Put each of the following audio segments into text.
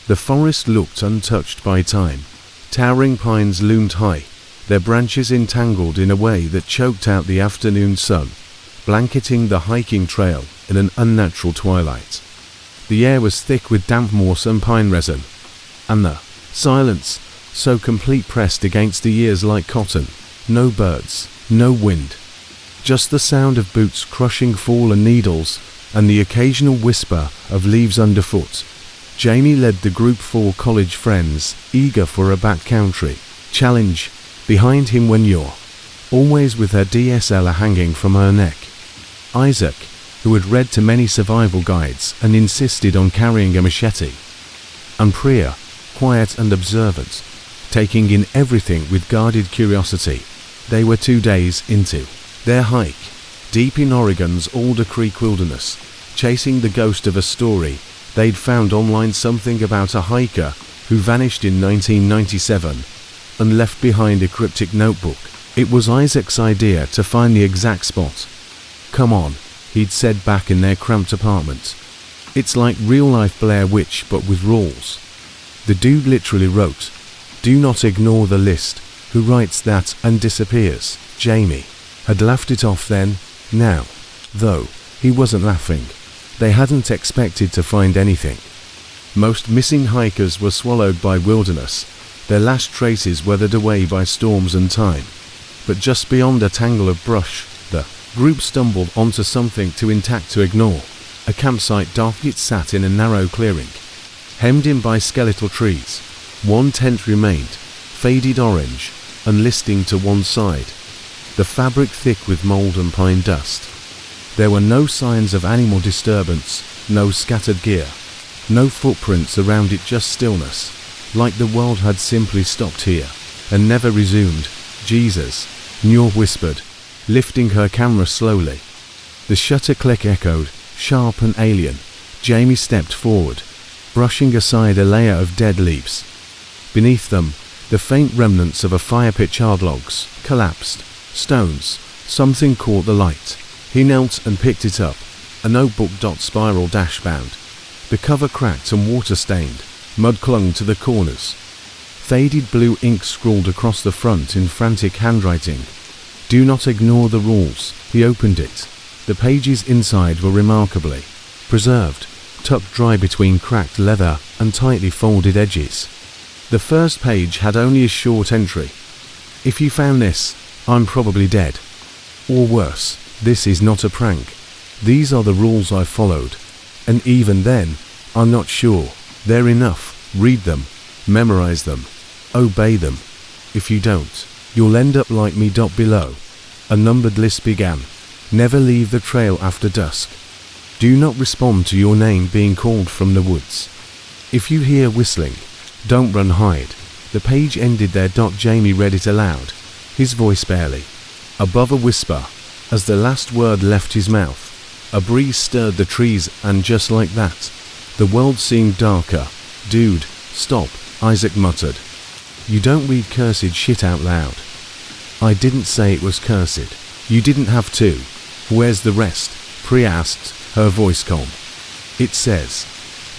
The forest looked untouched by time. Towering pines loomed high, their branches entangled in a way that choked out the afternoon sun, blanketing the hiking trail in an unnatural twilight. The air was thick with damp moss and pine resin, and the silence, so complete, pressed against the ears like cotton. No birds, no wind, just the sound of boots crushing fallen needles and the occasional whisper of leaves underfoot. Jamie led the group 4 college friends, eager for a backcountry challenge, behind him when you're always with her DSLR hanging from her neck. Isaac, who had read too many survival guides and insisted on carrying a machete. And Priya, quiet and observant, taking in everything with guarded curiosity. They were 2 days into their hike, deep in Oregon's Alder Creek wilderness, chasing the ghost of a story they'd found online, something about a hiker who vanished in 1997 and left behind a cryptic notebook. It was Isaac's idea to find the exact spot. "Come on," he'd said back in their cramped apartment. "It's like real-life Blair Witch, but with rules." The dude literally wrote, "Do not ignore the list." Who writes that and disappears? Jamie had laughed it off then. Now, though, he wasn't laughing. They hadn't expected to find anything. Most missing hikers were swallowed by wilderness, their last traces weathered away by storms and time. But just beyond a tangle of brush, the group stumbled onto something too intact to ignore. A campsite dark. It sat in a narrow clearing, hemmed in by skeletal trees. One tent remained, faded orange, and listing to one side, the fabric thick with mold and pine dust. There were no signs of animal disturbance, no scattered gear, no footprints around it, just stillness, like the world had simply stopped here and never resumed. "Jesus," Noor whispered, lifting her camera slowly. The shutter click echoed, sharp and alien. Jamie stepped forward, brushing aside a layer of dead leaves. Beneath them, the faint remnants of a fire pit, charred logs, collapsed stones. Something caught the light. He knelt and picked it up, a notebook. Spiral dash bound. The cover cracked and water-stained. Mud clung to the corners. Faded blue ink scrawled across the front in frantic handwriting. "Do not ignore the rules." He opened it. The pages inside were remarkably preserved, tucked dry between cracked leather and tightly folded edges. The first page had only a short entry. "If you found this, I'm probably dead. Or worse, this is not a prank. These are the rules I followed. And even then, I'm not sure they're enough. Read them, memorize them, obey them. If you don't, you'll end up like me." Below, a numbered list began. "Never leave the trail after dusk. Do not respond to your name being called from the woods. If you hear whistling, don't run, hide." The page ended there. Jamie read it aloud, his voice barely above a whisper. As the last word left his mouth, a breeze stirred the trees, and just like that, the world seemed darker. "Dude, stop," Isaac muttered. "You don't read cursed shit out loud." "I didn't say it was cursed. You didn't have to." "Where's the rest?" Priya asked, her voice calm. "It says,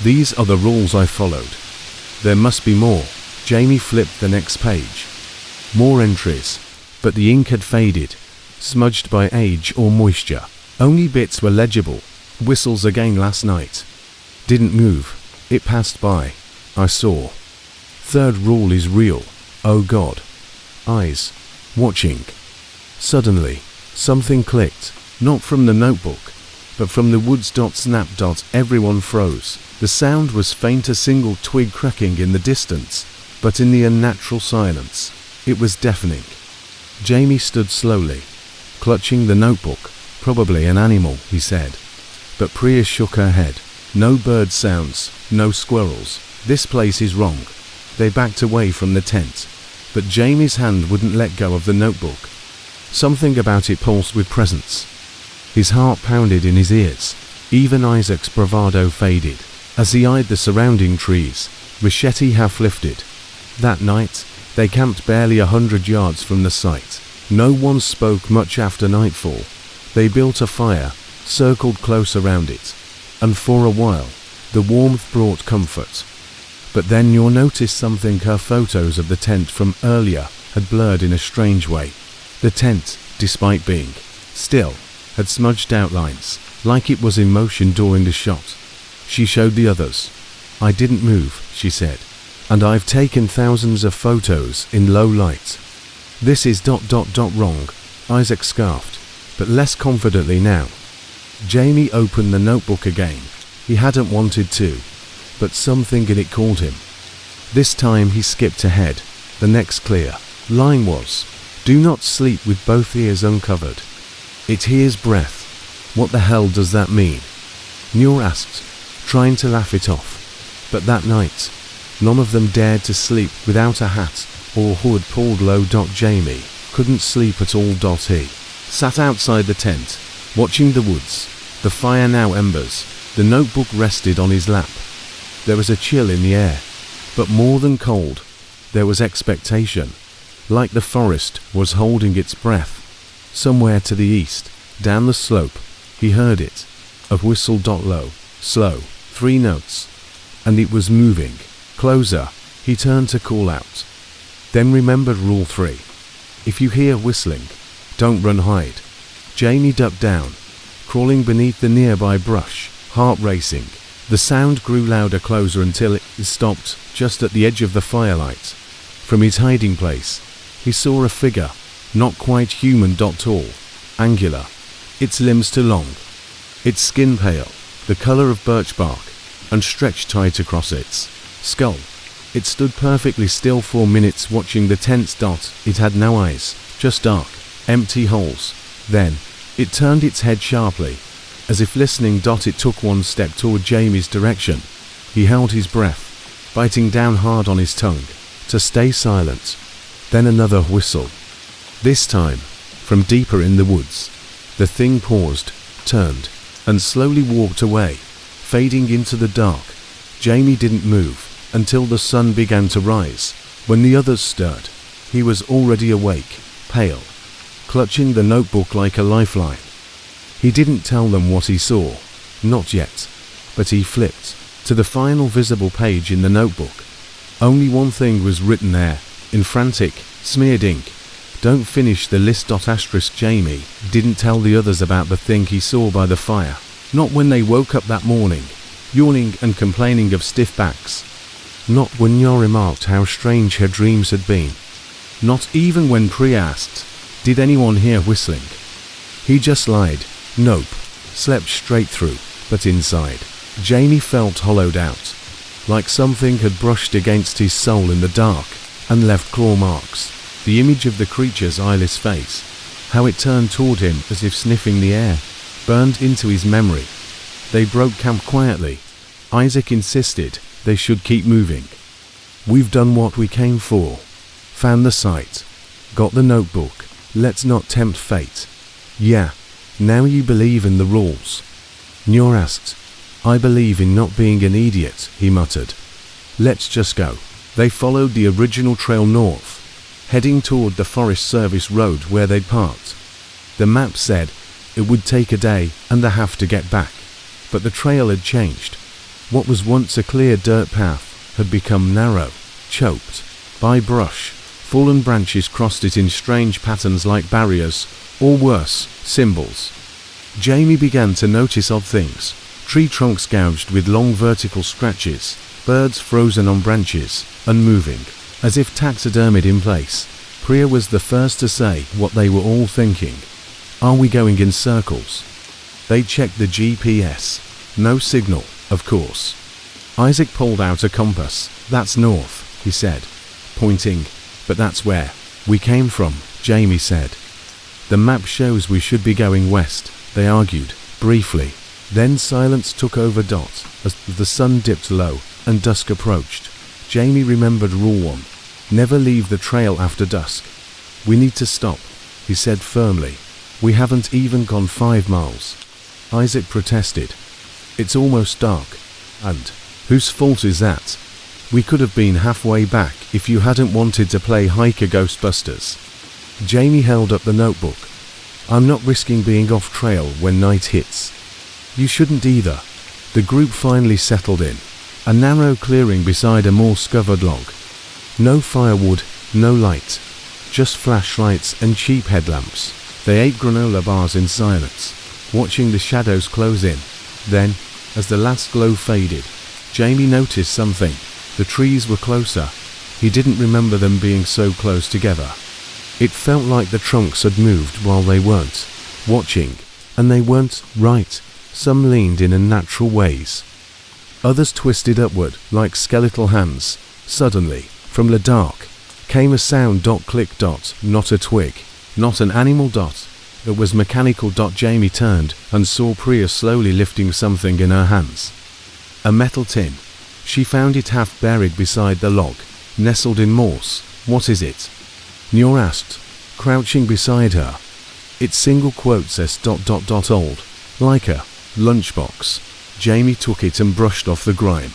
these are the rules I followed. There must be more." Jamie flipped the next page. More entries, but the ink had faded, smudged by age or moisture. Only bits were legible. "Whistles again last night. Didn't move. It passed by. I saw. Third rule is real. Oh God. Eyes. Watching." Suddenly, something clicked, not from the notebook, but from the woods. Snap. Everyone froze. The sound was faint, a single twig cracking in the distance, but in the unnatural silence, it was deafening. Jamie stood slowly, clutching the notebook. "Probably an animal," he said. But Priya shook her head. "No bird sounds, no squirrels. This place is wrong." They backed away from the tent, but Jamie's hand wouldn't let go of the notebook. Something about it pulsed with presence. His heart pounded in his ears. Even Isaac's bravado faded as he eyed the surrounding trees, machete half lifted. That night, they camped barely 100 yards from the site. No one spoke much after nightfall. They built a fire, circled close around it, and for a while, the warmth brought comfort. But then you'll notice something. Her photos of the tent from earlier had blurred in a strange way. The tent, despite being still, had smudged outlines, like it was in motion during the shot. She showed the others. I didn't move, she said, and I've taken thousands of photos in low light. This is ... wrong, Isaac scarfed, but less confidently now. Jamie opened the notebook again. He hadn't wanted to, but something in it called him. This time he skipped ahead. The next clear line was, do not sleep with both ears uncovered. It hears breath. What the hell does that mean? Noor asked, trying to laugh it off. But that night, none of them dared to sleep without a hat or hood pulled low. Jamie couldn't sleep at all. He sat outside the tent, watching the woods, the fire now embers. The notebook rested on his lap. There was a chill in the air, but more than cold, there was expectation, like the forest was holding its breath. Somewhere to the east, down the slope, he heard it, a whistle. Low, slow, 3 notes, and it was moving closer. He turned to call out, then remembered rule 3. If you hear whistling, don't run, hide. Jamie ducked down, crawling beneath the nearby brush, heart racing. The sound grew louder, closer, until it stopped just at the edge of the firelight. From his hiding place, he saw a figure, not quite human. Tall, angular, its limbs too long, its skin pale, the color of birch bark, and stretched tight across its skull. It stood perfectly still for minutes, watching the tent. It had no eyes, just dark, empty holes. Then, it turned its head sharply, as if listening. It took one step toward Jamie's direction. He held his breath, biting down hard on his tongue, to stay silent. Then another whistle. This time, from deeper in the woods. The thing paused, turned, and slowly walked away, fading into the dark. Jamie didn't move until the sun began to rise. When the others stirred, he was already awake, pale, clutching the notebook like a lifeline. He didn't tell them what he saw, not yet, but he flipped to the final visible page in the notebook. Only one thing was written there, in frantic, smeared ink. Don't finish the list. Jamie didn't tell the others about the thing he saw by the fire, not when they woke up that morning, yawning and complaining of stiff backs. Not when Noor remarked how strange her dreams had been. Not even when Priya asked, did anyone hear whistling? He just lied. Nope. Slept straight through, but inside, Jamie felt hollowed out, like something had brushed against his soul in the dark, and left claw marks. The image of the creature's eyeless face, how it turned toward him as if sniffing the air, burned into his memory. They broke camp quietly. Isaac insisted they should keep moving. We've done what we came for. Found the site. Got the notebook. Let's not tempt fate. Yeah, now you believe in the rules. Noor asked. I believe in not being an idiot, he muttered. Let's just go. They followed the original trail north, heading toward the Forest Service road where they'd parked. The map said it would take a day and a half to get back, but the trail had changed. What was once a clear dirt path had become narrow, choked by brush. Fallen branches crossed it in strange patterns like barriers, or worse, symbols. Jamie began to notice odd things. Tree trunks gouged with long vertical scratches, birds frozen on branches, unmoving, as if taxidermied in place. Priya was the first to say what they were all thinking. Are we going in circles? They checked the GPS. No signal, of course. Isaac pulled out a compass. That's north, he said, pointing. But that's where we came from, Jamie said. The map shows we should be going west, they argued, briefly. Then silence took over. As the sun dipped low and dusk approached, Jamie remembered Rule 1. Never leave the trail after dusk. We need to stop, he said firmly. We haven't even gone 5 miles. Isaac protested. It's almost dark. And whose fault is that? We could have been halfway back if you hadn't wanted to play Hiker Ghostbusters. Jamie held up the notebook. I'm not risking being off trail when night hits. You shouldn't either. The group finally settled in. A narrow clearing beside a moss-covered log. No firewood, no light. Just flashlights and cheap headlamps. They ate granola bars in silence, watching the shadows close in. Then, as the last glow faded, Jamie noticed something. The trees were closer. He didn't remember them being so close together. It felt like the trunks had moved while they weren't. Watching, and they weren't right. Some leaned in unnatural ways. Others twisted upward like skeletal hands. Suddenly, from the dark, came a sound. Click. Not a twig, not an animal. It was mechanical. Jamie turned and saw Priya slowly lifting something in her hands. A metal tin. She found it half buried beside the log, nestled in moss. What is it? Nior asked, crouching beside her. Its single quote says ... old. Like a lunchbox. Jamie took it and brushed off the grime.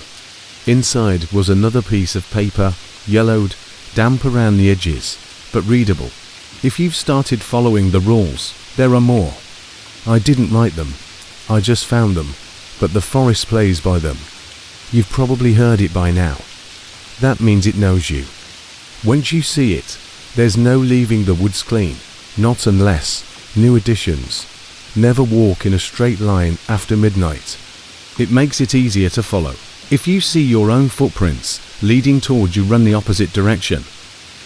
Inside was another piece of paper, yellowed, damp around the edges, but readable. If you've started following the rules, there are more. I didn't write them. I just found them, but the forest plays by them. You've probably heard it by now. That means it knows you. Once you see it, there's no leaving the woods clean, not unless, new additions. Never walk in a straight line after midnight. It makes it easier to follow. If you see your own footprints leading toward you, run the opposite direction.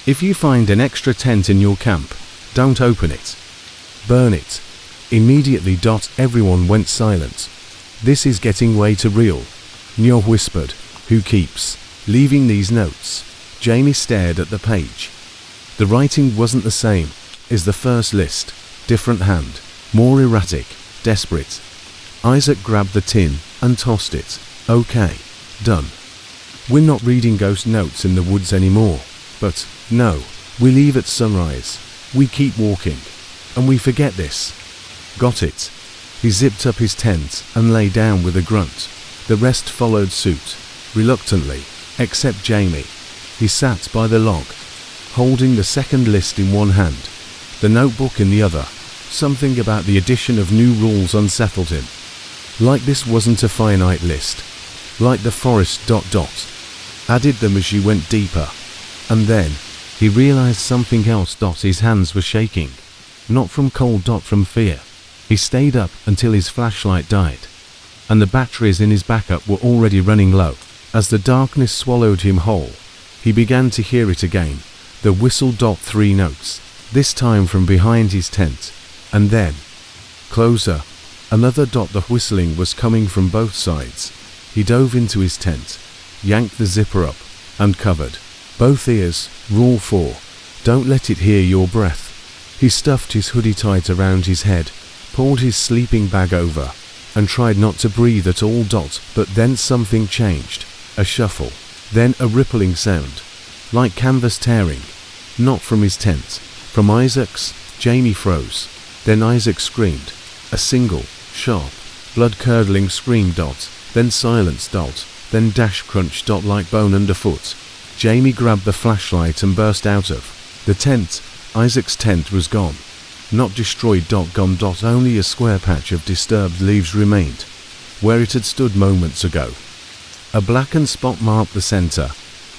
If you find an extra tent in your camp, don't open it. Burn it. Immediately. Everyone went silent. This is getting way too real. Nior whispered, who keeps leaving these notes? Jamie stared at the page. The writing wasn't the same as the first list. Different hand, more erratic, desperate. Isaac grabbed the tin and tossed it. Okay, done. We're not reading ghost notes in the woods anymore. But, no, we leave at sunrise. We keep walking. And we forget this. Got it. He zipped up his tent and lay down with a grunt. The rest followed suit, reluctantly, except Jamie. He sat by the log, holding the second list in one hand, the notebook in the other. Something about the addition of new rules unsettled him. Like this wasn't a finite list. Like the forest ... added them as you went deeper. And then, he realized something else. His hands were shaking. Not from cold. From fear. He stayed up until his flashlight died. And the batteries in his backup were already running low. As the darkness swallowed him whole, he began to hear it again. The whistle. 3 notes. This time from behind his tent. And then, closer, another. The whistling was coming from both sides. He dove into his tent, yanked the zipper up, and covered both ears. Rule 4. Don't let it hear your breath. He stuffed his hoodie tight around his head, pulled his sleeping bag over, and tried not to breathe at all. But then something changed. A shuffle, then a rippling sound, like canvas tearing. Not from his tent, from Isaac's. Jamie froze. Then Isaac screamed. A single, sharp, blood-curdling scream. Then silence. Then dash crunch. Like bone underfoot. Jamie grabbed the flashlight and burst out of the tent. Isaac's tent was gone. Not destroyed. Gone. Only a square patch of disturbed leaves remained, where it had stood moments ago. A blackened spot marked the center,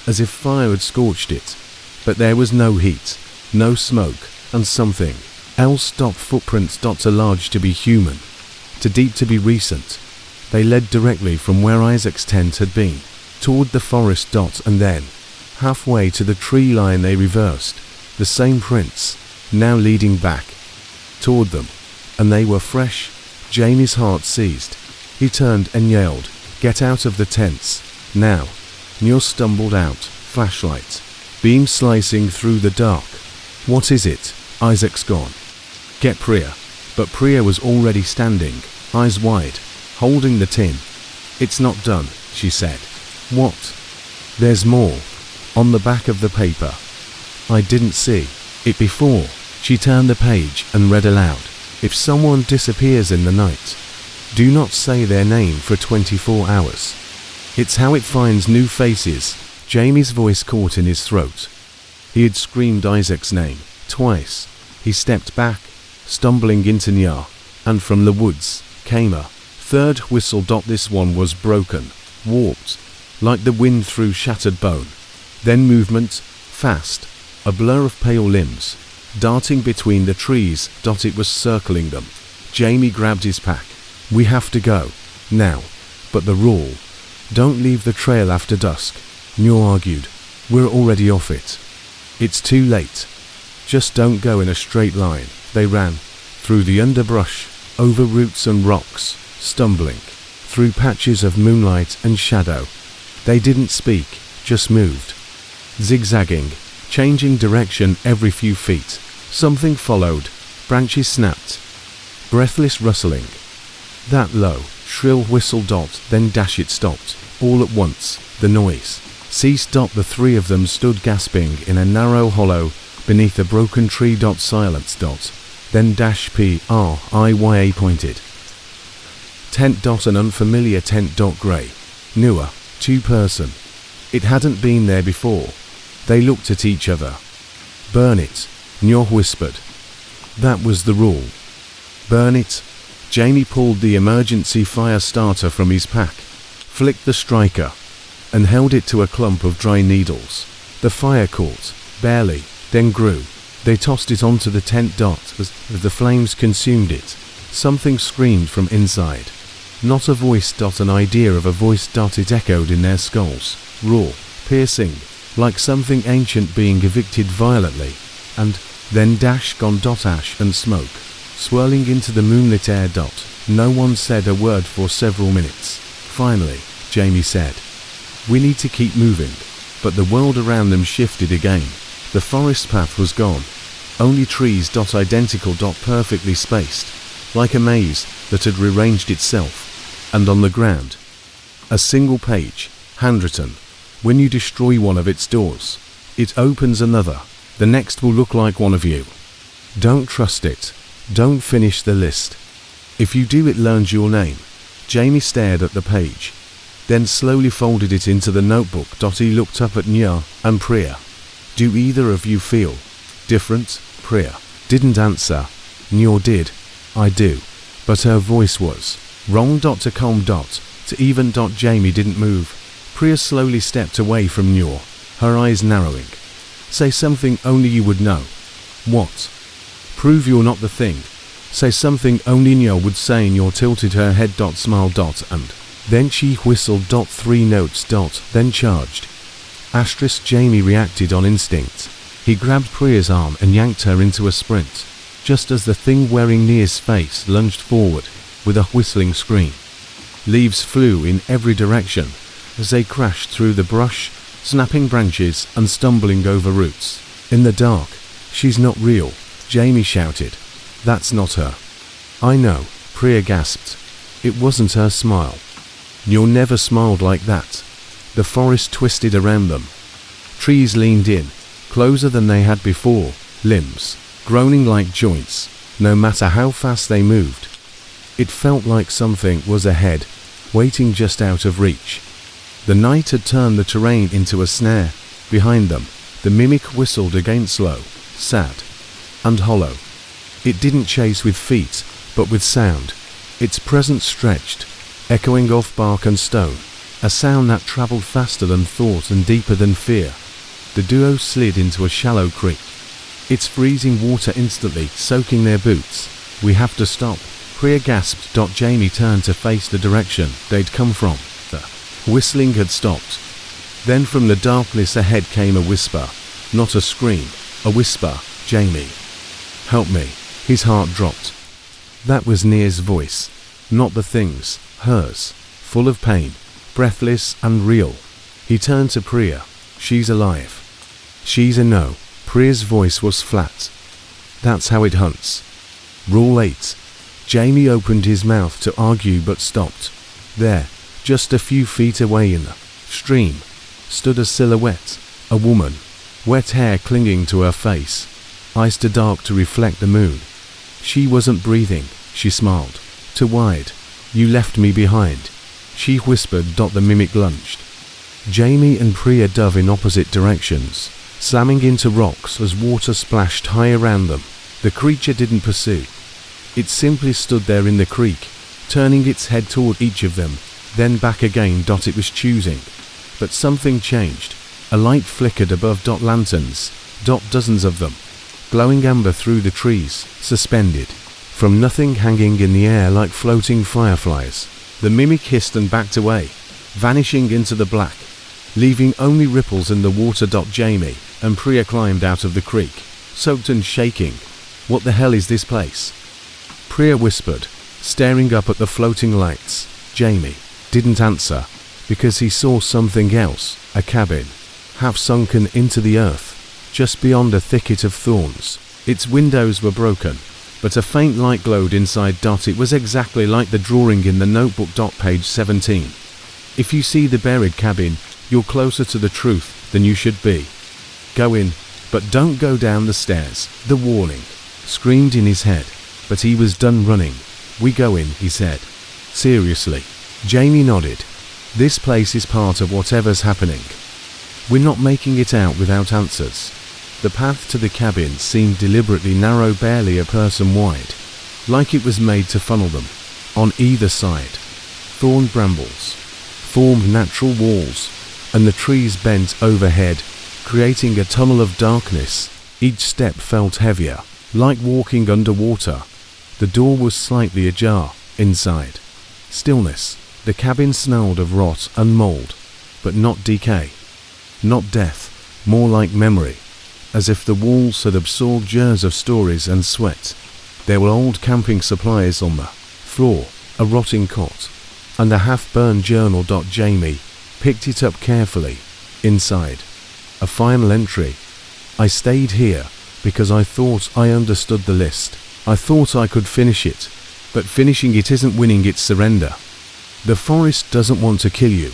as if fire had scorched it. But there was no heat, no smoke, and something else. Footprints. Too large to be human, too deep to be recent. They led directly from where Isaac's tent had been, toward the forest. And then, halfway to the tree line, they reversed. The same prints, now leading back toward them. And they were fresh. Jamie's heart seized. He turned and yelled, "Get out of the tents, now!" Nior stumbled out, flashlight, beam slicing through the dark. "What is it?" "Isaac's gone. Get Priya." But Priya was already standing, eyes wide, holding the tin. "It's not done," she said. "What?" "There's more. On the back of the paper. I didn't see it before." She turned the page and read aloud. "If someone disappears in the night, do not say their name for 24 hours. It's how it finds new faces." Jamie's voice caught in his throat. He had screamed Isaac's name twice. He stepped back, stumbling into Nior, and from the woods came a third whistle. This one was broken, warped, like the wind through shattered bone. Then movement, fast, a blur of pale limbs, darting between the trees. It was circling them. Jamie grabbed his pack. We have to go, now. But the rule, don't leave the trail after dusk, Nyor argued. We're already off it. It's too late. Just don't go in a straight line. They ran, through the underbrush, over roots and rocks, stumbling, through patches of moonlight and shadow. They didn't speak, just moved. Zigzagging, changing direction every few feet. Something followed, branches snapped. Breathless rustling. That low, shrill whistle. Then it stopped, all at once. The noise ceased. The three of them stood gasping in a narrow hollow, beneath a broken tree. Silence. Then Priya pointed. Tent. An unfamiliar tent. Grey. Newer. Two-person. It hadn't been there before. They looked at each other. Burn it, Nyor whispered. That was the rule. Burn it. Jamie pulled the emergency fire starter from his pack, flicked the striker, and held it to a clump of dry needles. The fire caught, barely, then grew. They tossed it onto the tent. As the flames consumed it, something screamed from inside. Not a voice. An idea of a voice. It echoed in their skulls, raw, piercing, like something ancient being evicted violently. And then gone. Ash and smoke, swirling into the moonlit air. No one said a word for several minutes. Finally, Jamie said, "We need to keep moving." But the world around them shifted again. The forest path was gone. Only trees. Identical. Perfectly spaced, like a maze that had rearranged itself. And on the ground, a single page, handwritten. When you destroy one of its doors, it opens another. The next will look like one of you. Don't trust it. Don't finish the list. If you do, it learns your name. Jamie stared at the page, then slowly folded it into the notebook. He looked up at Nyor and Priya. Do either of you feel different? Priya didn't answer. Nyor did. I do. But her voice was wrong. To calm. To even. Jamie didn't move. Priya slowly stepped away from Nyor, her eyes narrowing. Say something only you would know. What? Prove you're not the thing. Say something only Nyor would say. Nyor tilted her head. Smiled. And then she whistled. 3 notes. Then charged. Jamie reacted on instinct. He grabbed Priya's arm and yanked her into a sprint, just as the thing wearing Nyor's face lunged forward, with a whistling scream. Leaves flew in every direction as they crashed through the brush, snapping branches and stumbling over roots. In the dark. She's not real, Jamie shouted. That's not her. I know, Priya gasped. It wasn't her smile. Nyor never smiled like that. The forest twisted around them. Trees leaned in, closer than they had before, limbs groaning like joints, no matter how fast they moved. It felt like something was ahead, waiting just out of reach. The night had turned the terrain into a snare. Behind them, the mimic whistled again, slow, sad, and hollow. It didn't chase with feet, but with sound. Its presence stretched, echoing off bark and stone, a sound that traveled faster than thought and deeper than fear. The duo slid into a shallow creek, its freezing water instantly soaking their boots. We have to stop, Priya gasped. Jamie turned to face the direction they'd come from. The whistling had stopped. Then from the darkness ahead came a whisper, not a scream, a whisper. Jamie, help me. His heart dropped. That was Nyor's voice, not the thing's, hers, full of pain, breathless and real. He turned to Priya. She's alive. She's a no. Priya's voice was flat. That's how it hunts. Rule 8. Jamie opened his mouth to argue but stopped. There, just a few feet away in the stream, stood a silhouette, a woman, wet hair clinging to her face, eyes too dark to reflect the moon. She wasn't breathing. She smiled. Too wide. You left me behind, she whispered. The mimic lunged. Jamie and Priya dove in opposite directions, slamming into rocks as water splashed high around them. The creature didn't pursue. It simply stood there in the creek, turning its head toward each of them, then back again. It was choosing But something changed. A light flickered above lanterns, dozens of them, glowing amber through the trees, suspended from nothing, hanging in the air like floating fireflies. The mimic hissed and backed away, vanishing into the black, leaving only ripples in the water. Jamie and Priya climbed out of the creek, soaked and shaking. "What the hell is this place?" Priya whispered, staring up at the floating lights. Jamie didn't answer, because he saw something else, a cabin, half sunken into the earth, just beyond a thicket of thorns. Its windows were broken, but a faint light glowed inside. It was exactly like the drawing in the notebook. Page 17. "If you see the buried cabin, you're closer to the truth than you should be. Go in, but don't go down the stairs." The warning screamed in his head, but he was done running. "We go in," he said. "Seriously?" Jamie nodded. "This place is part of whatever's happening. We're not making it out without answers." The path to the cabin seemed deliberately narrow, barely a person wide, like it was made to funnel them. On either side, thorn brambles formed natural walls, and the trees bent overhead, creating a tunnel of darkness. Each step felt heavier, like walking underwater. The door was slightly ajar. Inside, stillness. The cabin smelled of rot and mold, but not decay, not death, more like memory, as if the walls had absorbed years of stories and sweat. There were old camping supplies on the floor, a rotting cot, and a half-burned journal. Jamie picked it up carefully. Inside, a final entry. "I stayed here because I thought I understood the list. I thought I could finish it, but finishing it isn't winning, it's surrender. The forest doesn't want to kill you.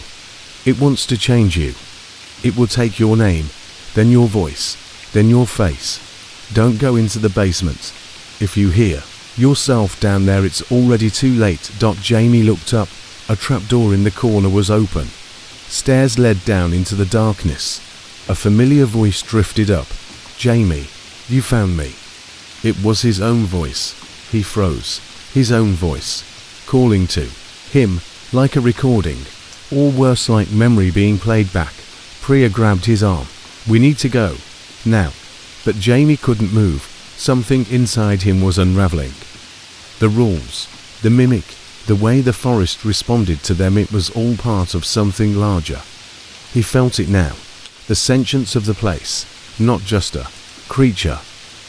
It wants to change you. It will take your name, then your voice, then your face. Don't go into the basement. If you hear yourself down there, it's already too late." Jamie looked up. A trapdoor in the corner was open. Stairs led down into the darkness. A familiar voice drifted up. "Jamie, you found me." It was his own voice. He froze. His own voice, calling to him, like a recording, or worse, like memory being played back. Priya grabbed his arm. "We need to go. Now." But Jamie couldn't move. Something inside him was unraveling. The rules, the mimic, the way the forest responded to them, it was all part of something larger. He felt it now. The sentience of the place, not just a creature,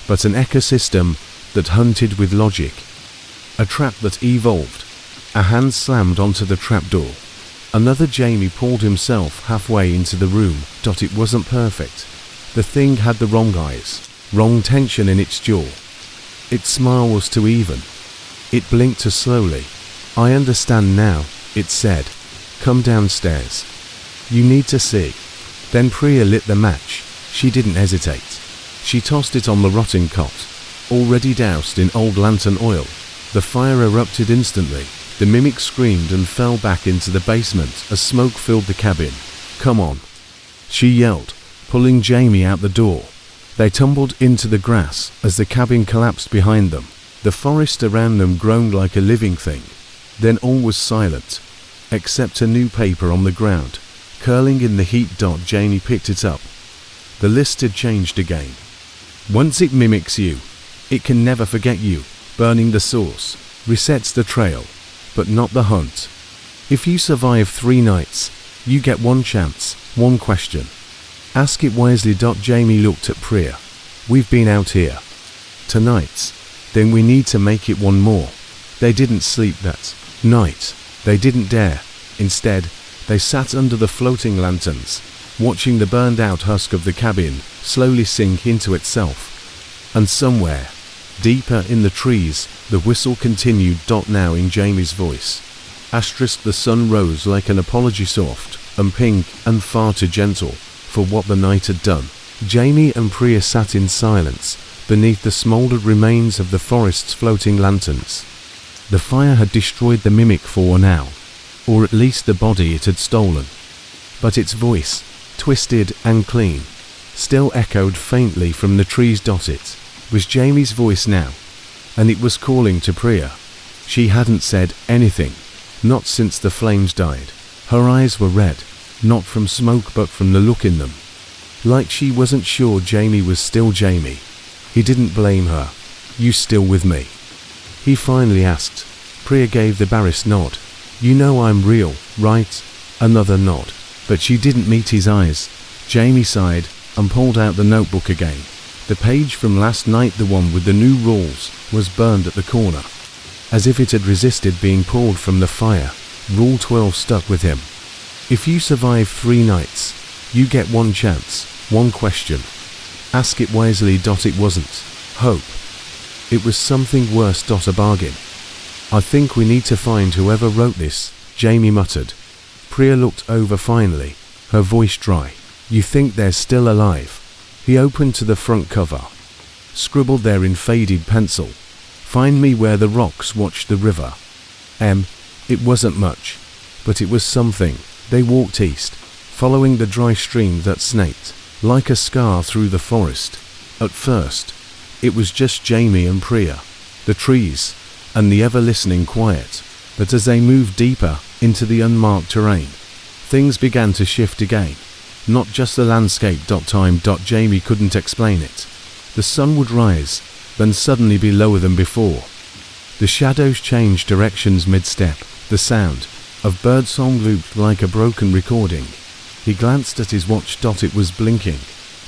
but an ecosystem that hunted with logic. A trap that evolved. A hand slammed onto the trapdoor. Another. Jamie pulled himself halfway into the room. It wasn't perfect. The thing had the wrong eyes, wrong tension in its jaw. Its smile was too even. It blinked too slowly. "I understand now," it said. "Come downstairs. You need to see." Then Priya lit the match. She didn't hesitate. She tossed it on the rotting cot, already doused in old lantern oil. The fire erupted instantly. The mimic screamed and fell back into the basement as smoke filled the cabin. "Come on," she yelled, pulling Jamie out the door. They tumbled into the grass as the cabin collapsed behind them. The forest around them groaned like a living thing. Then all was silent, except a new paper on the ground, curling in the heat. Jamie picked it up. The list had changed again. "Once it mimics you, it can never forget you. Burning the source resets the trail, but not the hunt. If you survive 3 nights, you get one chance, one question. Ask it wisely." Jamie looked at Priya. "We've been out here tonight, then we need to make it one more." They didn't sleep that night. They didn't dare. Instead, they sat under the floating lanterns, watching the burned out husk of the cabin slowly sink into itself. And somewhere, deeper in the trees, the whistle continued. Now in Jamie's voice. The sun rose like an apology, soft and pink and far too gentle for what the night had done. Jamie and Priya sat in silence beneath the smoldered remains of the forest's floating lanterns. The fire had destroyed the mimic for now, or at least the body it had stolen. But its voice, twisted and clean, still echoed faintly from the trees. It was Jamie's voice now, and it was calling to Priya. She hadn't said anything, not since the flames died. Her eyes were red, not from smoke but from the look in them. Like she wasn't sure Jamie was still Jamie. He didn't blame her. "You still with me?" he finally asked. Priya gave the barest nod. "You know I'm real, right?" Another nod. But she didn't meet his eyes. Jamie sighed and pulled out the notebook again. The page from last night, the one with the new rules, was burned at the corner. As if it had resisted being pulled from the fire, Rule 12 stuck with him. If you survive 3 nights, you get 1 chance, 1 question. Ask it wisely. It wasn't hope. It was something worse. A bargain. "I think we need to find whoever wrote this," Jamie muttered. Priya looked over finally, her voice dry. "You think they're still alive?" He opened to the front cover. Scribbled there in faded pencil, "Find me where the rocks watch the river." It wasn't much, but it was something. They walked east, following the dry stream that snaked, like a scar through the forest. At first, it was just Jamie and Priya, the trees, and the ever-listening quiet. But as they moved deeper into the unmarked terrain, things began to shift again. Not just the landscape. Jamie couldn't explain it. The sun would rise, then suddenly be lower than before. The shadows changed directions mid-step. The sound of birdsong looped like a broken recording. He glanced at his watch. It was blinking.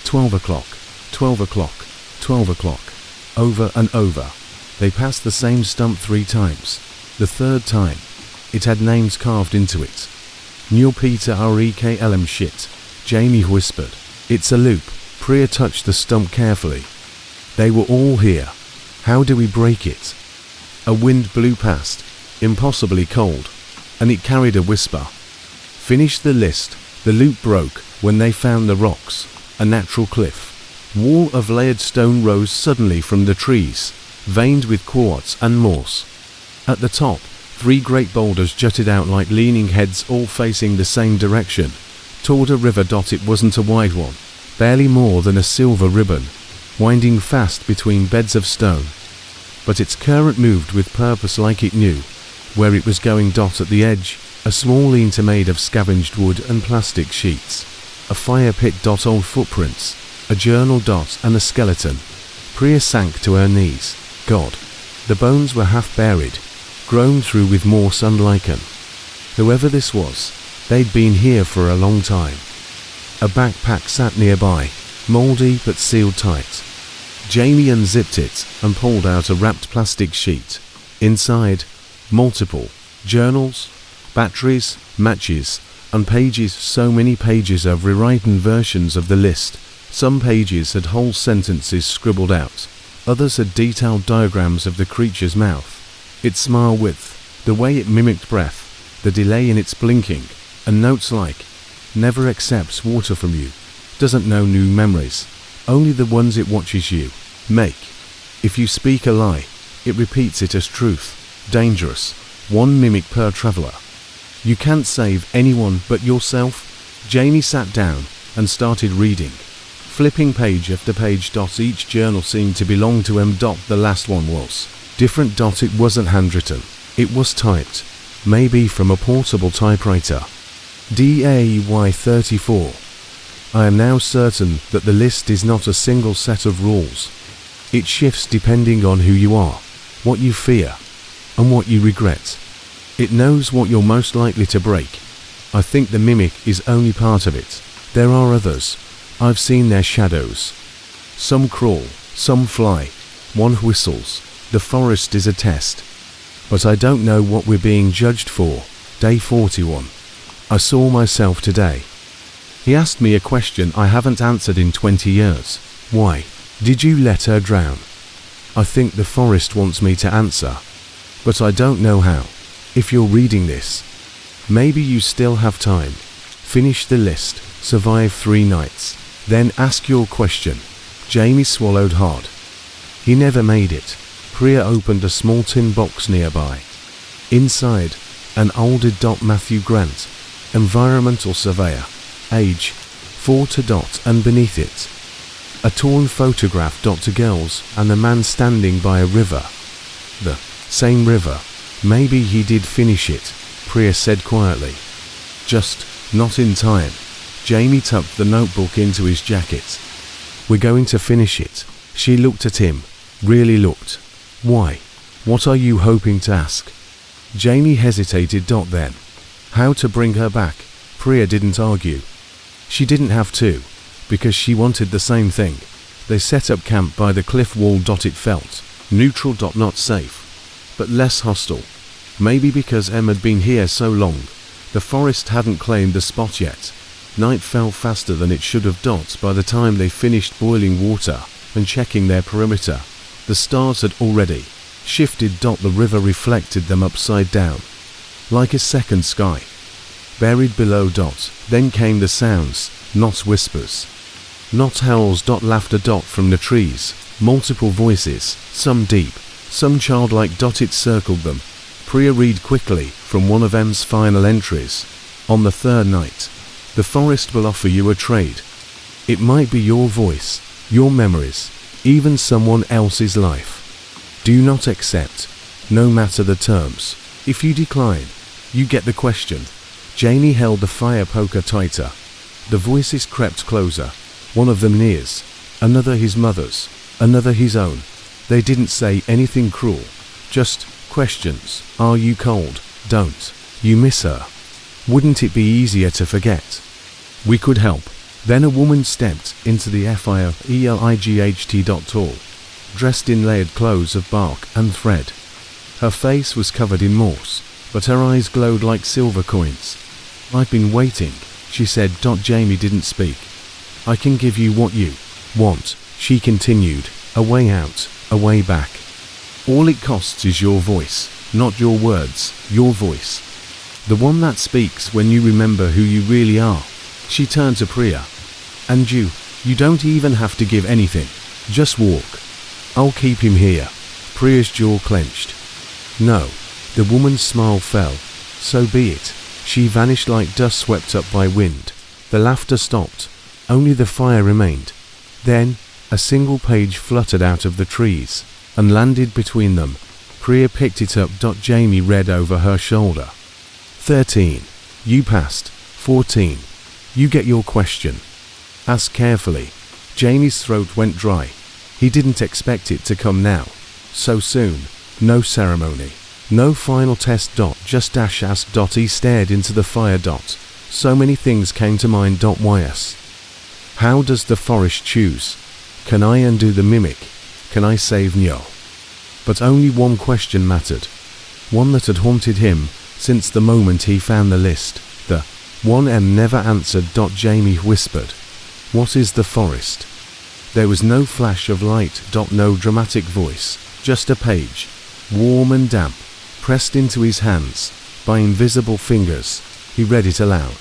12 o'clock, 12 o'clock, 12 o'clock. Over and over. They passed the same stump 3 times. The 3rd time, it had names carved into it. "Neil Peter Reklm shit," Jamie whispered. "It's a loop." Priya touched the stump carefully. They were all here. How do we break it? A wind blew past, impossibly cold, and it carried a whisper. "Finish the list." The loop broke when they found the rocks. A natural cliff. Wall of layered stone rose suddenly from the trees, veined with quartz and moss. At the top, 3 great boulders jutted out like leaning heads, all facing the same direction. Toward a river. It wasn't a wide one, barely more than a silver ribbon, winding fast between beds of stone. But its current moved with purpose, like it knew where it was going. At the edge, a small lean-to made of scavenged wood and plastic sheets. A fire pit. Old footprints, a journal. And a skeleton. Priya sank to her knees. God. The bones were half buried, grown through with moss and lichen. Whoever this was, they'd been here for a long time. A backpack sat nearby, mouldy but sealed tight. Jamie unzipped it and pulled out a wrapped plastic sheet. Inside, multiple journals, batteries, matches, and pages. So many pages of rewritten versions of the list. Some pages had whole sentences scribbled out. Others had detailed diagrams of the creature's mouth, its smile width, the way it mimicked breath, the delay in its blinking, and notes like, "Never accepts water from you, doesn't know new memories, only the ones it watches you make. If you speak a lie, it repeats it as truth. Dangerous, 1 mimic per traveler. You can't save anyone but yourself." Jamie sat down and started reading, flipping page after page. Each journal seemed to belong to him. The last one was different. It wasn't handwritten. It was typed, maybe from a portable typewriter. DAY 34. "I am now certain that the list is not a single set of rules. It shifts depending on who you are, what you fear, and what you regret. It knows what you're most likely to break. I think the mimic is only part of it. There are others. I've seen their shadows. Some crawl, some fly, one whistles. The forest is a test. But I don't know what we're being judged for." Day 41. "I saw myself today." He asked me a question I haven't answered in 20 years. "Why did you let her drown?" I think the forest wants me to answer, but I don't know how. If you're reading this, maybe you still have time. Finish the list, survive 3 nights, then ask your question. Jamie swallowed hard. He never made it. Priya opened a small tin box nearby. Inside, an older Matthew Grant, environmental surveyor, age 4 and beneath it, a torn photograph. Girls and a man standing by a river. The same river. Maybe he did finish it, Priya said quietly. Just Not in time. Jamie tucked the notebook into his jacket. We're going to finish it. She looked at him. Really looked. Why? What are you hoping to ask? Jamie hesitated. Then. How to bring her back? Priya didn't argue. She didn't have to, because she wanted the same thing. They set up camp by the cliff wall. It felt neutral. Not safe, but less hostile. Maybe because Em had been here so long. The forest hadn't claimed the spot yet. Night fell faster than it should have. By the time they finished boiling water and checking their perimeter, the stars had already shifted. The river reflected them upside down, like a second sky, buried below. Then came the sounds, not whispers, not howls. Laughter. From the trees, multiple voices, some deep, some childlike. It circled them. Priya read quickly from one of Em's final entries. On the third night, the forest will offer you a trade. It might be your voice, your memories, even someone else's life. Do not accept, no matter the terms. If you decline, you get the question. Jamie held the fire poker tighter. The voices crept closer. One of them Nia's, another his mother's, another his own. They didn't say anything cruel, just questions. Are you cold? Don't you miss her? Wouldn't it be easier to forget? We could help. Then a woman stepped into the firelight. Tall, dressed in layered clothes of bark and thread. Her face was covered in moss, but her eyes glowed like silver coins. I've been waiting, she said. Jamie didn't speak. I can give you what you want, she continued. A way out, a way back. All it costs is your voice, not your words, your voice. The one that speaks when you remember who you really are. She turned to Priya. And you don't even have to give anything. Just walk. I'll keep him here. Priya's jaw clenched. No. The woman's smile fell. So be it. She vanished like dust swept up by wind. The laughter stopped. Only the fire remained. Then, a single page fluttered out of the trees and landed between them. Priya picked it up. Jamie read over her shoulder. 13. You passed. 14. You get your question. Ask carefully. Jamie's throat went dry. He didn't expect it to come now. So soon. No ceremony. No final test. Just ask. He stared into the fire. So many things came to mind. Why us? How does the forest choose? Can I undo the mimic? Can I save Nyo? But only one question mattered. One that had haunted him since the moment he found the list. The one Em never answered. Jamie whispered. What is the forest? There was no flash of light. No dramatic voice. Just a page, warm and damp, pressed into his hands by invisible fingers. He read it aloud.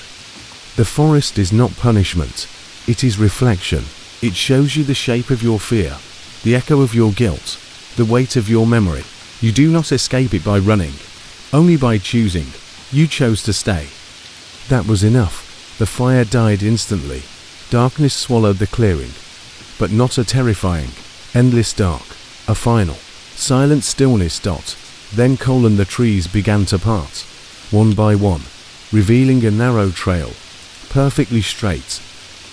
The forest is not punishment. It is reflection. It shows you the shape of your fear, the echo of your guilt, the weight of your memory. You do not escape it by running, only by choosing. You chose to stay. That was enough. The fire died instantly. Darkness swallowed the clearing, but not a terrifying, endless dark. A final, silent stillness. Then the trees began to part, one by one, revealing a narrow trail, perfectly straight,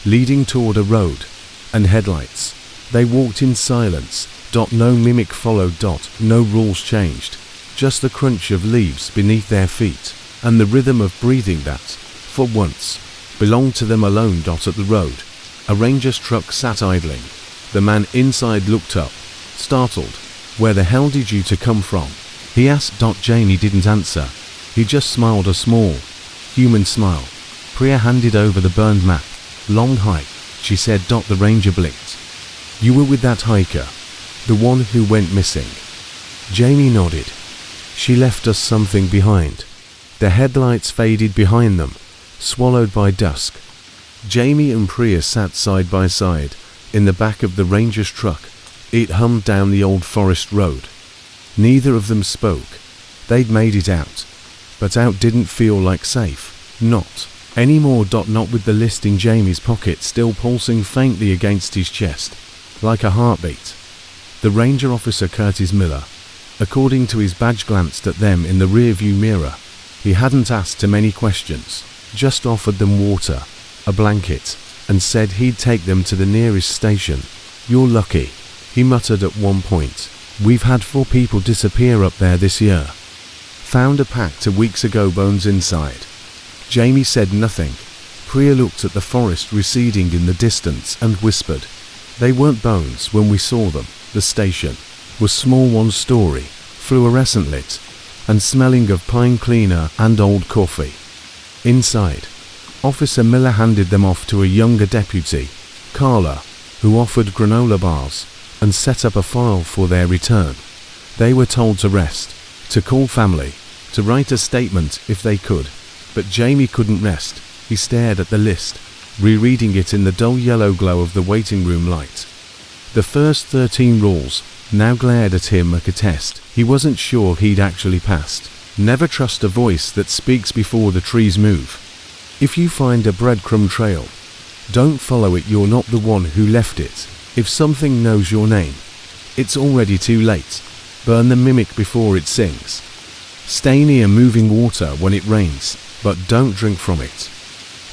leading toward a road and headlights. They walked in silence. No mimic followed. No rules changed. Just the crunch of leaves beneath their feet and the rhythm of breathing that, for once, belonged to them alone. At the road, a ranger's truck sat idling. The man inside looked up, startled. Where the hell did you two come from? He asked. Jamie didn't answer. He just smiled, a small, human smile. Priya handed over the burned map. Long hike, she said. The ranger blinked. You were with that hiker, the one who went missing? Jamie nodded. She left us something behind. The headlights faded behind them, swallowed by dusk. Jamie and Priya sat side by side in the back of the ranger's truck. It hummed down the old forest road. Neither of them spoke. They'd made it out. But out didn't feel like safe. Not anymore. Not with the list in Jamie's pocket still pulsing faintly against his chest, like a heartbeat. The ranger officer Curtis Miller, according to his badge, glanced at them in the rearview mirror. He hadn't asked too many questions. just offered them water, a blanket, and said he'd take them to the nearest station. "You're lucky," he muttered at one point. "We've had 4 people disappear up there this year. Found a pack 2 weeks ago, bones inside." Jamie said nothing. Priya looked at the forest receding in the distance and whispered, "They weren't bones when we saw them. The station was small, 1-story, fluorescent lit, and smelling of pine cleaner and old coffee. Inside, Officer Miller handed them off to a younger deputy, Carla, who offered granola bars and set up a file for their return. They were told to rest, to call family, to write a statement if they could. But Jamie couldn't rest. He stared at the list, rereading it in the dull yellow glow of the waiting room light. The first 13 rules now glared at him like a test he wasn't sure he'd actually passed. Never trust a voice that speaks before the trees move. If you find a breadcrumb trail, don't follow it. You're not the one who left it. If something knows your name, it's already too late. Burn the mimic before it sings. Stay near moving water when it rains, but don't drink from it.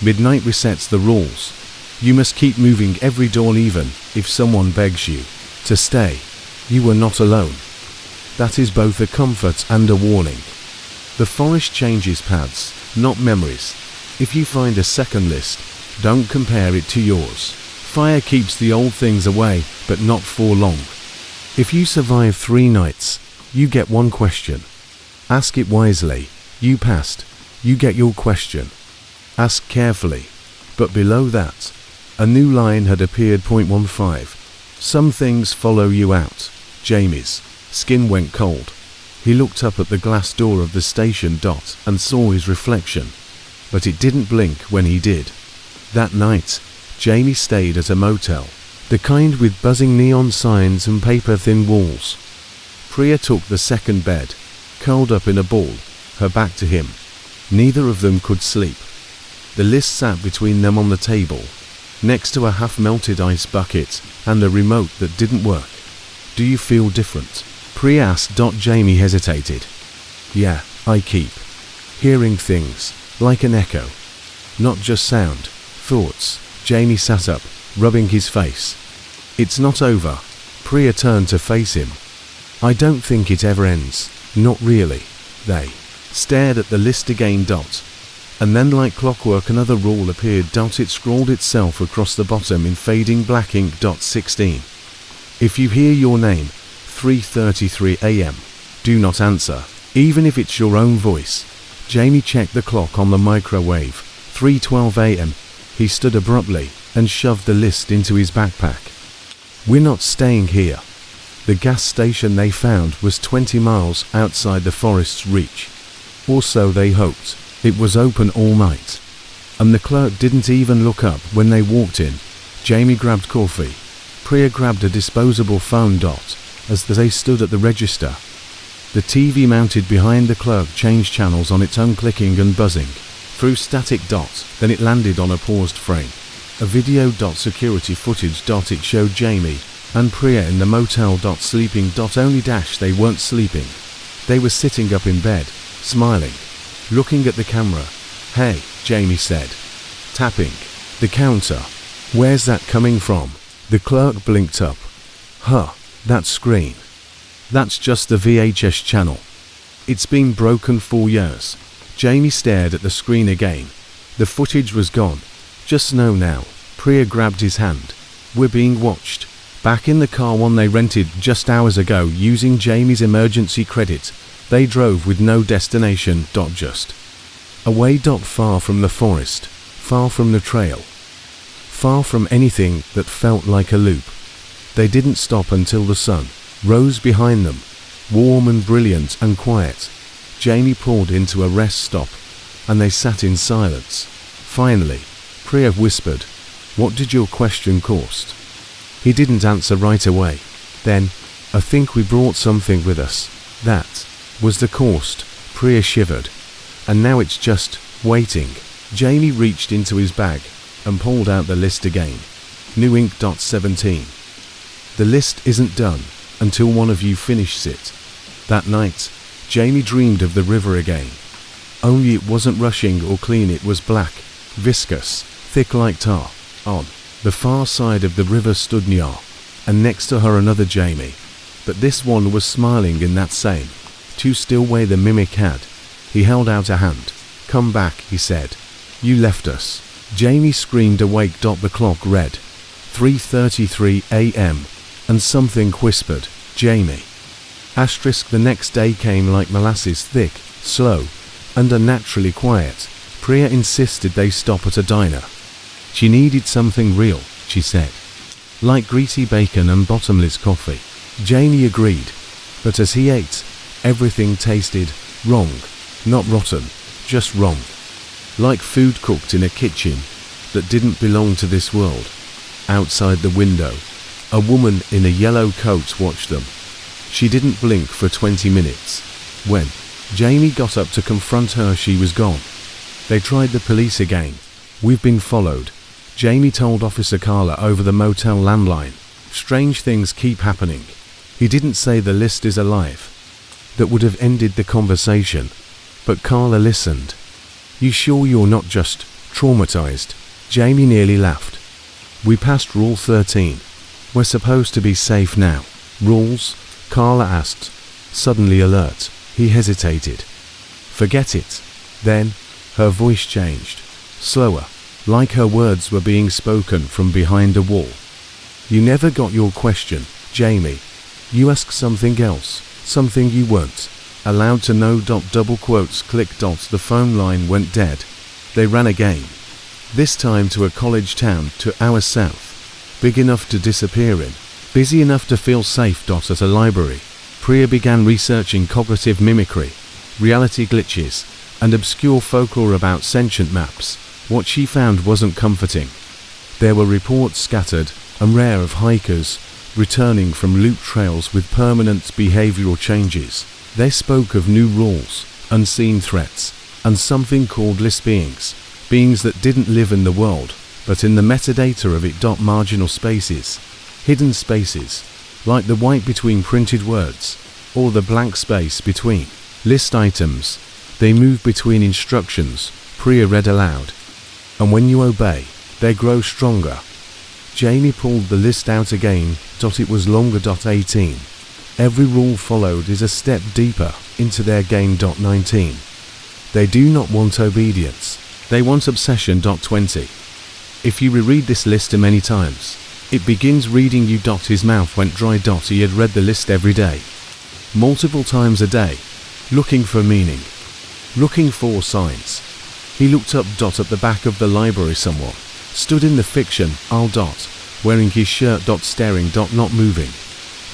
Midnight resets the rules. You must keep moving every dawn even if someone begs you to stay. You are not alone. That is both a comfort and a warning. The forest changes paths, not memories. If you find a second list, don't compare it to yours. Fire keeps the old things away, but not for long. If you survive 3 nights, you get 1 question. Ask it wisely. You passed. You get your question. Ask carefully. But below that, a new line had appeared. 0.15. Some things follow you out. Jamie's skin went cold. He looked up at the glass door of the station and saw his reflection. But it didn't blink when he did. That night, Jamie stayed at a motel, the kind with buzzing neon signs and paper-thin walls. Priya took the second bed, curled up in a ball, her back to him. Neither of them could sleep. The list sat between them on the table, next to a half-melted ice bucket and a remote that didn't work. "Do you feel different?" Priya asked. Jamie hesitated. "Yeah, I keep hearing things, like an echo. Not just sound, thoughts." Jamie sat up, rubbing his face. "It's not over." Priya turned to face him. "I don't think it ever ends. Not really." They stared at the list again. And then like clockwork another rule appeared. It scrawled itself across the bottom in fading black ink. 16. If you hear your name, 3:33 a.m., do not answer, even if it's your own voice. Jamie checked the clock on the microwave. 3:12 a.m. He stood abruptly and shoved the list into his backpack. "We're not staying here." The gas station they found was 20 miles outside the forest's reach. Also, they hoped. It was open all night. And the clerk didn't even look up when they walked in. Jamie grabbed coffee. Priya grabbed a disposable phone. As they stood at the register, the TV mounted behind the clerk changed channels on its own, clicking and buzzing through static. Then it landed on a paused frame. A video. Security footage. It showed Jamie and Priya in the motel. Sleeping. Only they weren't sleeping. They were sitting up in bed, smiling, looking at the camera. "Hey," Jamie said, tapping the counter. "Where's that coming from?" The clerk blinked up. "Huh, that screen. That's just the VHS channel. It's been broken for years." Jamie stared at the screen again. The footage was gone. "Just know now." Priya grabbed his hand. "We're being watched." Back in the car, one they rented just hours ago using Jamie's emergency credit, they drove with no destination. Just away. Far from the forest, far from the trail, far from anything that felt like a loop. They didn't stop until the sun rose behind them, warm and brilliant and quiet. Jamie pulled into a rest stop, and they sat in silence. Finally, Priya whispered, "What did your question cost?" He didn't answer right away. Then, "I think we brought something with us." That was the cost. Priya shivered. "And now it's just waiting." Jamie reached into his bag and pulled out the list again. New ink. 17. The list isn't done until one of you finishes it. That night, Jamie dreamed of the river again. Only it wasn't rushing or clean, it was black, viscous, thick like tar. On the far side of the river stood Nya, and next to her another Jamie. But this one was smiling in that same, too still way the mimic had. He held out a hand. "Come back," he said. "You left us." Jamie screamed awake. The clock read 3:33 a.m. and something whispered, "Jamie." The next day came like molasses, thick, slow, and unnaturally quiet. Priya insisted they stop at a diner. She needed something real, she said. Like greasy bacon and bottomless coffee. Jamie agreed. But as he ate, everything tasted wrong. Not rotten, just wrong. Like food cooked in a kitchen that didn't belong to this world. Outside the window, a woman in a yellow coat watched them. She didn't blink for 20 minutes. When Jamie got up to confront her, she was gone. They tried the police again. "We've been followed," Jamie told Officer Carla over the motel landline. "Strange things keep happening." He didn't say the list is alive. That would have ended the conversation. But Carla listened. "You sure you're not just traumatized?" Jamie nearly laughed. "We passed Rule 13. We're supposed to be safe now." "Rules?" Carla asked, suddenly alert. He hesitated. "Forget it." Then, her voice changed. Slower, like her words were being spoken from behind a wall. "You never got your question, Jamie. You asked something else, something you weren't allowed to know. Double quotes click. The phone line went dead. They ran again. This time to a college town to our south. Big enough to disappear in. Busy enough to feel safe. At a library, Priya began researching cognitive mimicry, reality glitches, and obscure folklore about sentient maps. What she found wasn't comforting. There were reports scattered and rare of hikers returning from loop trails with permanent behavioral changes. They spoke of new rules, unseen threats, and something called list beings. Beings that didn't live in the world, but in the metadata of it. Marginal spaces, hidden spaces, like the white between printed words, or the blank space between list items. They move between instructions, Priya read aloud. And when you obey, they grow stronger. Jamie pulled the list out again. It was longer. 18. Every rule followed is a step deeper into their game. 19. They do not want obedience. They want obsession. 20. If you reread this list many times, it begins reading you. His mouth went dry. He had read the list every day. Multiple times a day. Looking for meaning. Looking for signs. He looked up. At the back of the library someone stood in the fiction aisle. Wearing his shirt. Staring. Not moving.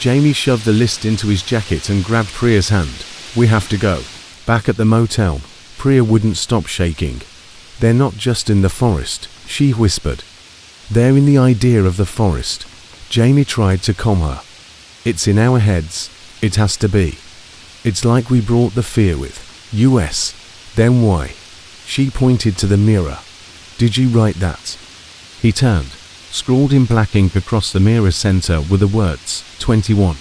Jamie shoved the list into his jacket and grabbed Priya's hand. "We have to go." Back at the motel, Priya wouldn't stop shaking. "They're not just in the forest," she whispered. "They're in the idea of the forest." Jamie tried to calm her. "It's in our heads. It has to be. It's like we brought the fear with us. Then why?" She pointed to the mirror. "Did you write that?" He turned. Scrawled in black ink across the mirror center were the words, 21.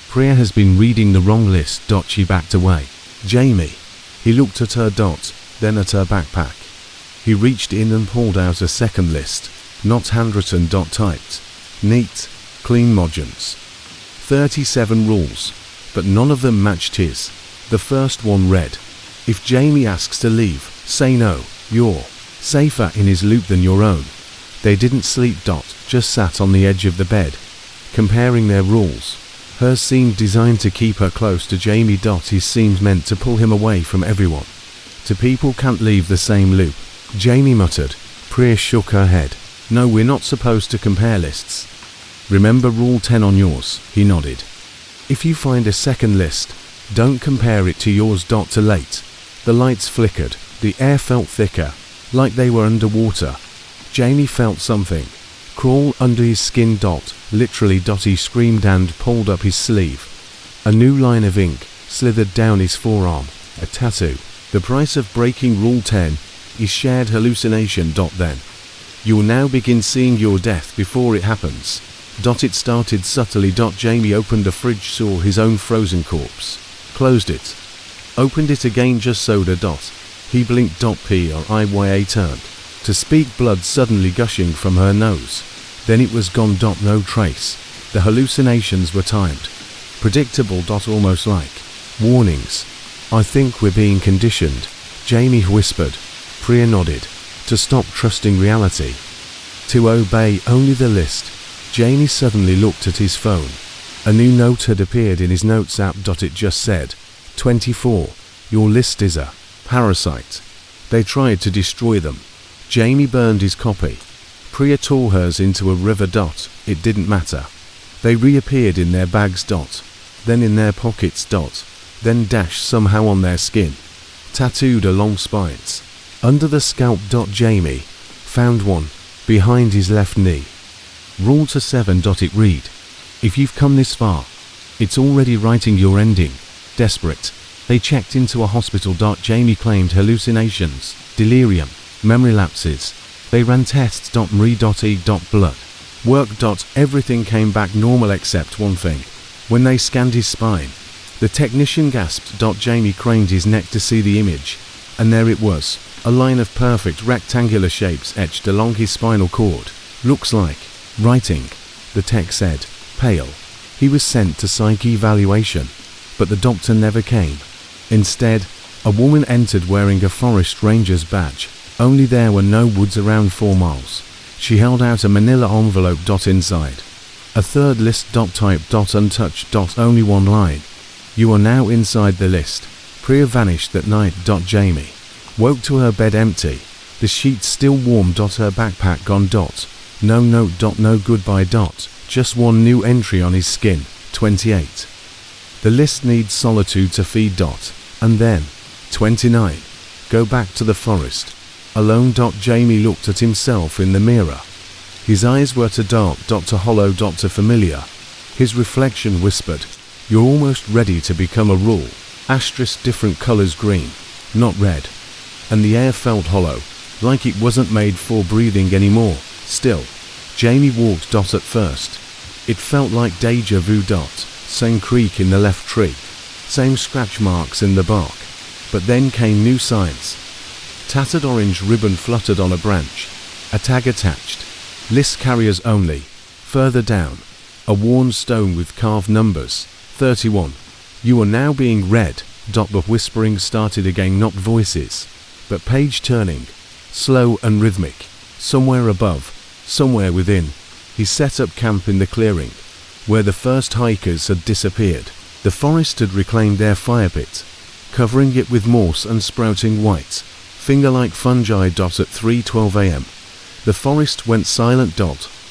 Priya has been reading the wrong list. She backed away. "Jamie." He looked at her. Then at her backpack. He reached in and pulled out a second list. Not handwritten. Typed. Neat, clean margins. 37 rules, but none of them matched his. The first one read, "If Jamie asks to leave, say no. You're safer in his loop than your own." They didn't sleep. Just sat on the edge of the bed, comparing their rules. Hers seemed designed to keep her close to Jamie. His seemed meant to pull him away from everyone. "To people can't leave the same loop," Jamie muttered. Priya shook her head. "No, we're not supposed to compare lists. Remember Rule 10 on yours," he nodded. "If you find a second list, don't compare it to yours. Too late." The lights flickered. The air felt thicker, like they were underwater. Jamie felt something crawl under his skin. Literally. He screamed and pulled up his sleeve. A new line of ink slithered down his forearm. A tattoo. The price of breaking Rule 10 is shared hallucination. Then. You'll now begin seeing your death before it happens. It started subtly. Jamie opened a fridge, saw his own frozen corpse. Closed it. Opened it again, just soda. He blinked. Priya turned to speak, blood suddenly gushing from her nose. Then it was gone. No trace. The hallucinations were timed. Predictable. Almost like warnings. I think we're being conditioned, Jamie whispered. Priya nodded. To stop trusting reality. To obey only the list. Jamie suddenly looked at his phone. A new note had appeared in his notes app. It just said, 24. Your list is a parasite. They tried to destroy them. Jamie burned his copy. Priya tore hers into a river. It didn't matter. They reappeared in their bags. Then in their pockets. Then dashed somehow on their skin. Tattooed along spines. Under the scalp. Jamie found one behind his left knee. Rule to 7. It read, if you've come this far, it's already writing your ending. Desperate, they checked into a hospital. Jamie claimed hallucinations, delirium, memory lapses. They ran tests. Blood work. Everything came back normal except one thing. When they scanned his spine, the technician gasped. Jamie craned his neck to see the image, and there it was, a line of perfect rectangular shapes etched along his spinal cord. Looks like writing, the tech said. Pale. He was sent to psych evaluation, but the doctor never came. Instead, a woman entered wearing a forest ranger's badge, only there were no woods around 4 miles. She held out a manila envelope. Inside, a third list. Typed. Untouched. Only one line. You are now inside the list. Priya vanished that night. Jamie woke to her bed empty, the sheets still warm. Her backpack gone. No note. No goodbye. Just one new entry on his skin. 28. The list needs solitude to feed. And then 29. Go back to the forest. Alone. Jamie looked at himself in the mirror. His eyes were too dark. Too hollow. Too familiar. His reflection whispered, you're almost ready to become a rule. Asterisk. Different colors. Green, not red. And the air felt hollow, like it wasn't made for breathing anymore. Still, Jamie walked. At first, it felt like deja vu. Same creak in the left tree, same scratch marks in the bark. But then came new signs. Tattered orange ribbon fluttered on a branch, a tag attached, list carriers only. Further down, a worn stone with carved numbers, 31. You are now being read. The whispering started again, not voices, but page turning, slow and rhythmic. Somewhere above, somewhere within, he set up camp in the clearing, where the first hikers had disappeared. The forest had reclaimed their fire pit, covering it with moss and sprouting white, finger-like fungi. At 3:12 a.m. the forest went silent.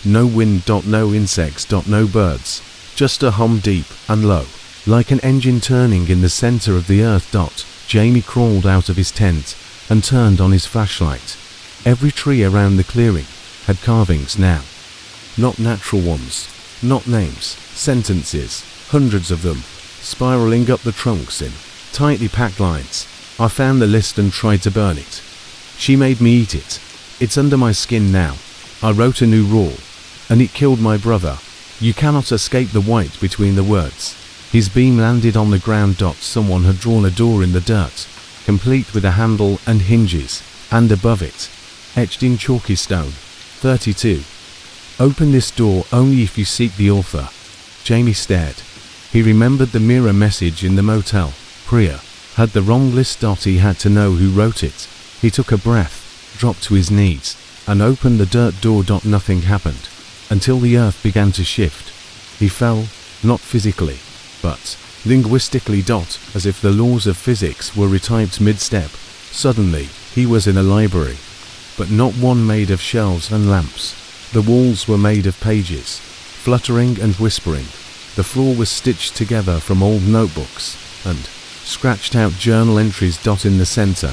No wind. No insects. No birds. Just a hum deep and low, like an engine turning in the center of the earth. Jamie crawled out of his tent and turned on his flashlight. Every tree around the clearing had carvings now. Not natural ones, not names, sentences, hundreds of them, spiraling up the trunks in tightly packed lines. I found the list and tried to burn it. She made me eat it. It's under my skin now. I wrote a new rule, and it killed my brother. You cannot escape the white between the words. His beam landed on the ground. Someone had drawn a door in the dirt, complete with a handle and hinges, and above it, etched in chalky stone, 32. Open this door only if you seek the author. Jamie stared. He remembered the mirror message in the motel. Priya had the wrong list. He had to know who wrote it. He took a breath, dropped to his knees, and opened the dirt door. Nothing happened, until the earth began to shift. He fell, not physically, but linguistically. As if the laws of physics were retyped mid-step. Suddenly, he was in a library, but not one made of shelves and lamps. The walls were made of pages, fluttering and whispering. The floor was stitched together from old notebooks and scratched out journal entries. In the center,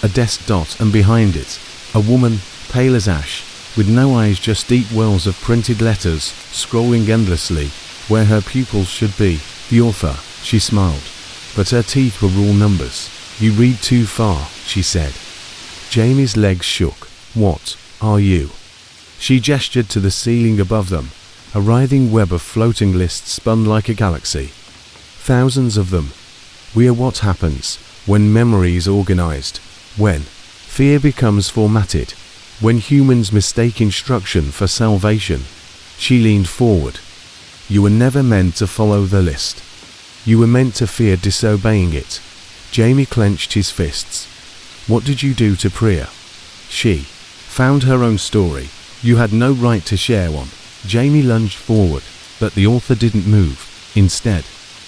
a desk. And behind it, a woman, pale as ash, with no eyes, just deep wells of printed letters, scrolling endlessly, where her pupils should be. The author, she smiled, but her teeth were rule numbers. You read too far, she said. Jamie's legs shook. What are you? She gestured to the ceiling above them. A writhing web of floating lists spun like a galaxy. Thousands of them. We are what happens when memory is organized. When fear becomes formatted, when humans mistake instruction for salvation. She leaned forward. You were never meant to follow the list. You were meant to fear disobeying it. Jamie clenched his fists. What did you do to Priya? She found her own story. You had no right to share one. Jamie lunged forward, but the author didn't move. Instead,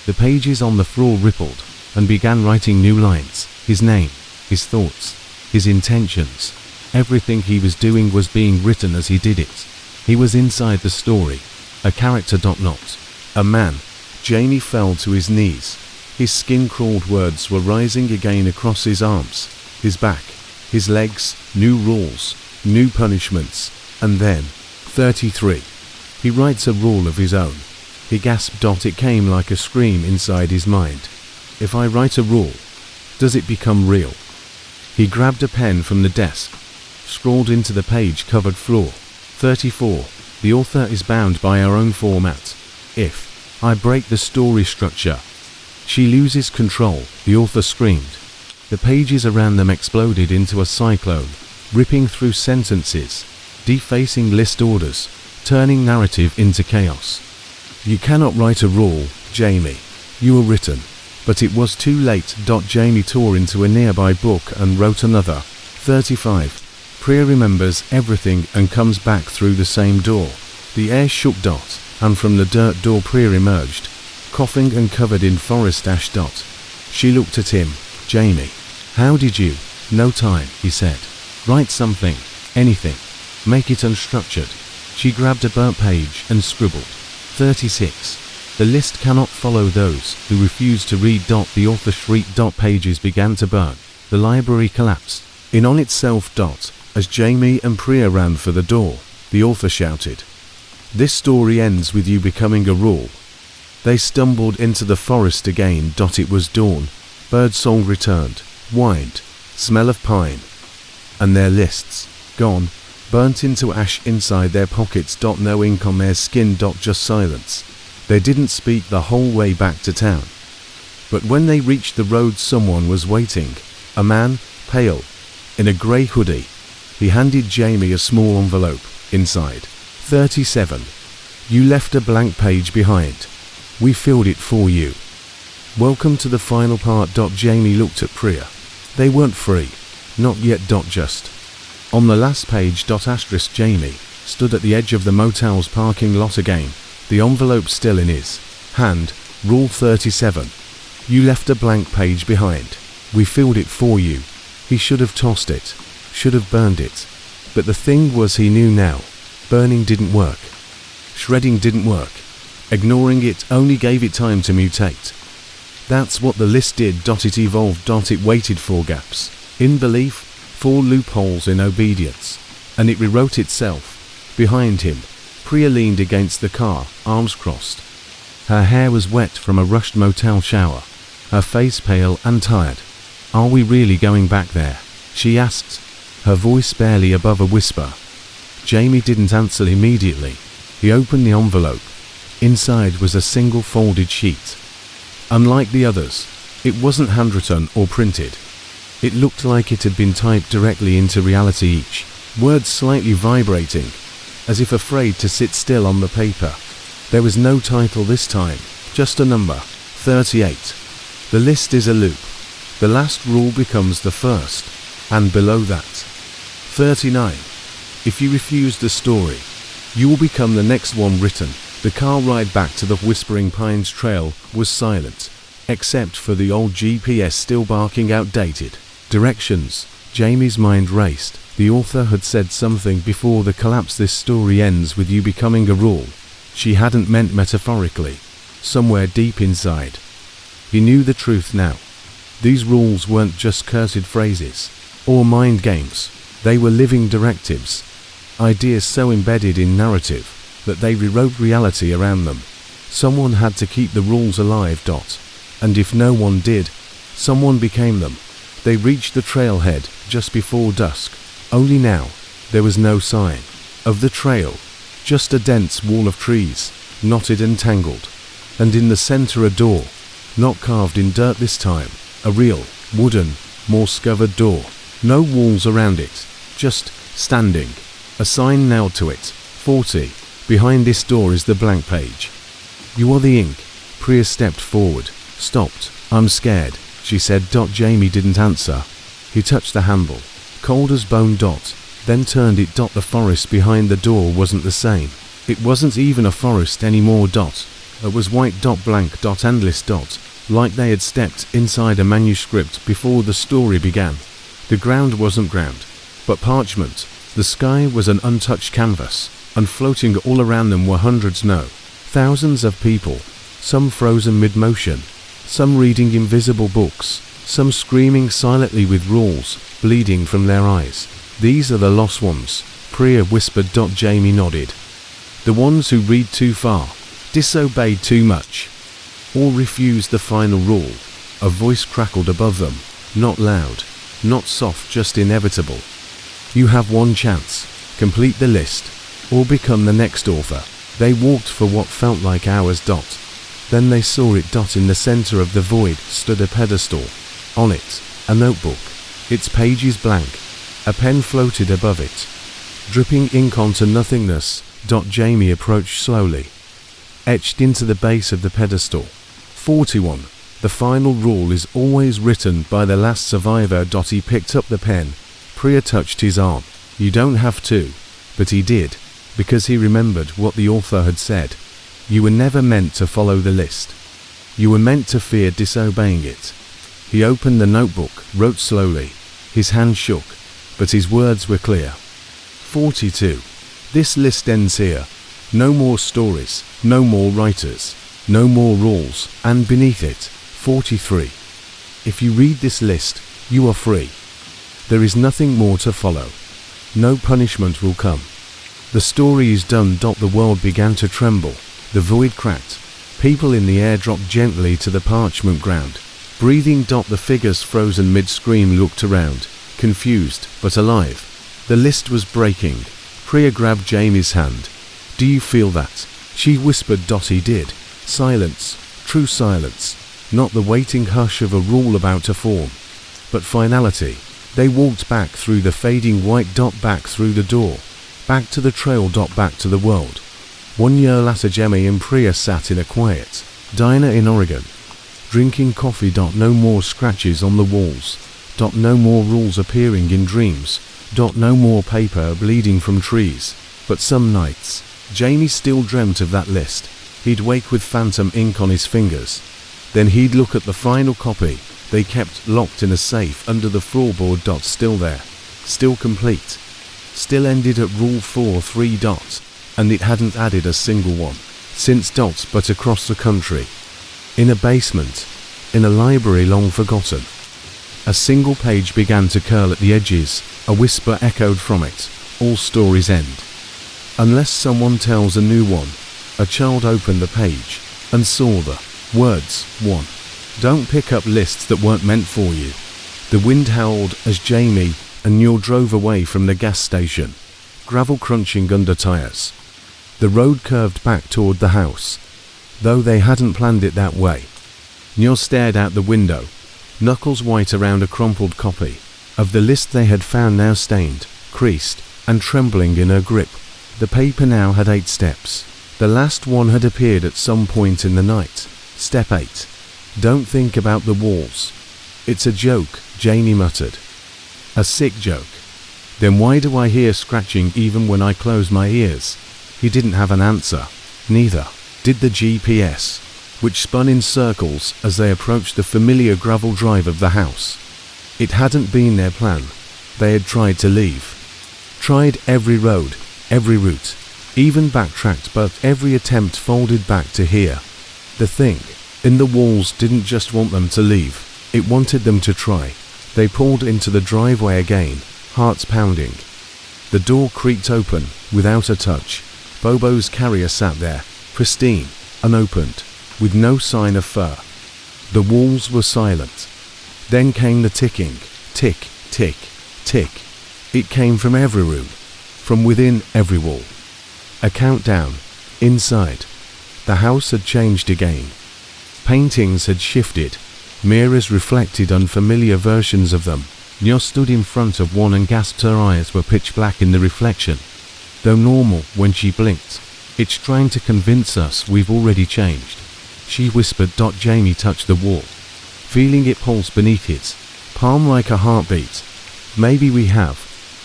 the pages on the floor rippled and began writing new lines. His name, his thoughts, his intentions. Everything he was doing was being written as he did it. He was inside the story, a character, not a man. Jamie fell to his knees. His skin-crawled words were rising again across his arms, his back, his legs. New rules, new punishments, and then 33. He writes a rule of his own. He gasped. It came like a scream inside his mind. If I write a rule, does it become real? He grabbed a pen from the desk, scrawled into the page-covered floor. 34. The author is bound by our own format. If I break the story structure, she loses control, the author screamed. The pages around them exploded into a cyclone, ripping through sentences, defacing list orders, turning narrative into chaos. You cannot write a rule, Jamie. You were written. But it was too late. Jamie tore into a nearby book and wrote another. 35. Priya remembers everything and comes back through the same door. The air shook. And from the dirt door Priya emerged, coughing and covered in forest ash. She looked at him. Jamie, how did you? No time, he said. Write something, anything. Make it unstructured. She grabbed a burnt page and scribbled. 36. The list cannot follow those who refuse to read. The author shrieked. Pages began to burn. The library collapsed in on itself. As Jamie and Priya ran for the door, the author shouted, "This story ends with you becoming a rule." They stumbled into the forest again. It was dawn. Birdsong returned. Wind. Smell of pine. And their lists, gone, burnt into ash inside their pockets. No ink on their skin. Just silence. They didn't speak the whole way back to town. But when they reached the road, someone was waiting. A man, pale, in a grey hoodie. He handed Jamie a small envelope. Inside. 37. You left a blank page behind. We filled it for you. Welcome to the final part. Jamie looked at Priya. They weren't free. Not yet. Just. On the last page. Jamie stood at the edge of the motel's parking lot again, the envelope still in his hand. Rule 37. You left a blank page behind. We filled it for you. He should have tossed it. Should have burned it. But the thing was, he knew now. Burning didn't work. Shredding didn't work. Ignoring it only gave it time to mutate. That's what the list did. It evolved. It waited for gaps in belief, for loopholes in obedience, and it rewrote itself. Behind him, Priya leaned against the car, arms crossed. Her hair was wet from a rushed motel shower, her face pale and tired. Are we really going back there? She asked, her voice barely above a whisper. Jamie didn't answer immediately. He opened the envelope. Inside was a single folded sheet. Unlike the others, it wasn't handwritten or printed. It looked like it had been typed directly into reality, each word slightly vibrating, as if afraid to sit still on the paper. There was no title this time, just a number. 38. The list is a loop. The last rule becomes the first, and below that. 39. If you refuse the story, you will become the next one written. The car ride back to the Whispering Pines trail was silent, except for the old GPS still barking outdated directions. Jamie's mind raced. The author had said something before the collapse. This story ends with you becoming a rule. She hadn't meant metaphorically. Somewhere deep inside, he knew the truth now. These rules weren't just cursed phrases or mind games. They were living directives. Ideas so embedded in narrative that they rewrote reality around them. Someone had to keep the rules alive. And if no one did, someone became them. They reached the trailhead just before dusk. Only now, there was no sign of the trail, just a dense wall of trees, knotted and tangled. And in the center a door, not carved in dirt this time, a real, wooden, moss-covered door. No walls around it, just standing. A sign nailed to it, 40. Behind this door is the blank page. You are the ink. Priya stepped forward, stopped. I'm scared, she said. Jamie didn't answer. He touched the handle, cold as bone. Then turned it. The forest behind the door wasn't the same. It wasn't even a forest anymore. It was white. Blank. Endless. Like they had stepped inside a manuscript before the story began. The ground wasn't ground, but parchment. The sky was an untouched canvas, and floating all around them were hundreds, no, thousands of people, some frozen mid-motion, some reading invisible books, some screaming silently with rules bleeding from their eyes. These are the lost ones, Priya whispered. Jamie nodded. The ones who read too far, disobeyed too much, or refused the final rule. A voice crackled above them, not loud, not soft, just inevitable. You have one chance. Complete the list, or become the next author. They walked for what felt like hours. Then they saw it. In the center of the void stood a pedestal. On it, a notebook, its pages blank. A pen floated above it, dripping ink onto nothingness. Jamie approached slowly. Etched into the base of the pedestal, 41. The final rule is always written by the last survivor. He picked up the pen. Priya touched his arm. You don't have to, but he did, because he remembered what the author had said. You were never meant to follow the list. You were meant to fear disobeying it. He opened the notebook, wrote slowly. His hand shook, but his words were clear. 42. This list ends here. No more stories, no more writers, no more rules, and beneath it, 43. If you read this list, you are free. There is nothing more to follow. No punishment will come. The story is done. The world began to tremble. The void cracked. People in the air dropped gently to the parchment ground. Breathing. The figures frozen mid-scream looked around, confused, but alive. The list was breaking. Priya grabbed Jamie's hand. Do you feel that? She whispered. He did. Silence. True silence. Not the waiting hush of a rule about to form, but finality. They walked back through the fading white. Back through the door. Back to the trail. Back to the world. 1 year later, Jamie and Priya sat in a quiet diner in Oregon, drinking coffee. No more scratches on the walls. No more rules appearing in dreams. No more paper bleeding from trees. But some nights, Jamie still dreamt of that list. He'd wake with phantom ink on his fingers. Then he'd look at the final copy they kept locked in a safe under the floorboard. Still there, still complete, still ended at rule 43. And it hadn't added a single one since. But across the country, in a basement, in a library long forgotten, a single page began to curl at the edges. A whisper echoed from it. All stories end unless someone tells a new one. A child opened the page and saw the words 1. Don't pick up lists that weren't meant for you. The wind howled as Jamie and Neil drove away from the gas station, gravel crunching under tires. The road curved back toward the house, though they hadn't planned it that way. Neil stared out the window, knuckles white around a crumpled copy of the list they had found, now stained, creased, and trembling in her grip. The paper now had 8 steps. The last one had appeared at some point in the night. Step 8. Don't think about the walls. It's a joke, Jamie muttered. A sick joke. Then why do I hear scratching even when I close my ears? He didn't have an answer. Neither did the GPS, which spun in circles as they approached the familiar gravel drive of the house. It hadn't been their plan. They had tried to leave. Tried every road, every route, even backtracked, but every attempt folded back to here. The thing in the walls didn't just want them to leave, it wanted them to try. They pulled into the driveway again, hearts pounding. The door creaked open, without a touch. Bobo's carrier sat there, pristine, unopened, with no sign of fur. The walls were silent. Then came the ticking, tick, tick, tick. It came from every room, from within every wall. A countdown. Inside, the house had changed again. Paintings had shifted. Mirrors reflected unfamiliar versions of them. Nya stood in front of one and gasped. Her eyes were pitch black in the reflection. Though normal when she blinked, it's trying to convince us we've already changed, she whispered. Jamie touched the wall, feeling it pulse beneath his palm like a heartbeat. Maybe we have.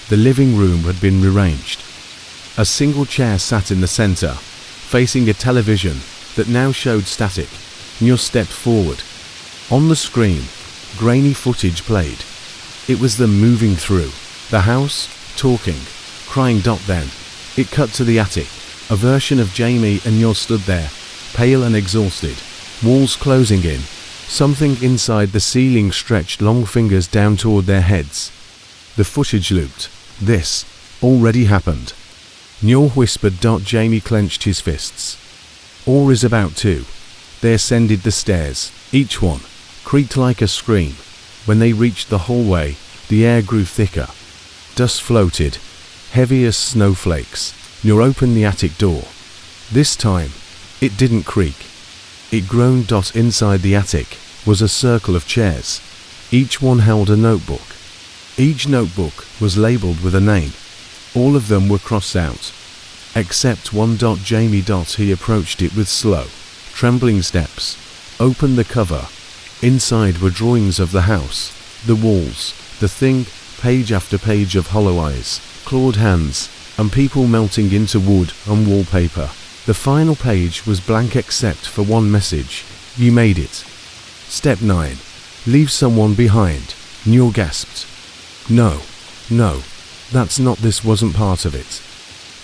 The living room had been rearranged. A single chair sat in the center, facing a television that now showed static. Nya stepped forward. On the screen, grainy footage played. It was them moving through the house, talking, crying. Then it cut to the attic. A version of Jamie and Nya stood there, pale and exhausted, walls closing in. Something inside the ceiling stretched long fingers down toward their heads. The footage looped. This already happened, Nya whispered. Jamie clenched his fists. All is about to. They ascended the stairs. Each one creaked like a scream. When they reached the hallway, the air grew thicker. Dust floated, heavy as snowflakes. Nya opened the attic door. This time, it didn't creak. It groaned. Inside the attic was a circle of chairs. Each one held a notebook. Each notebook was labeled with a name. All of them were crossed out, except one. Jamie. He approached it with slow, trembling steps, opened the cover. Inside were drawings of the house, the walls, the thing, page after page of hollow eyes, clawed hands, and people melting into wood and wallpaper. The final page was blank except for one message. You made it. Step 9. Leave someone behind. Nya gasped. No, that's not. This wasn't part of it.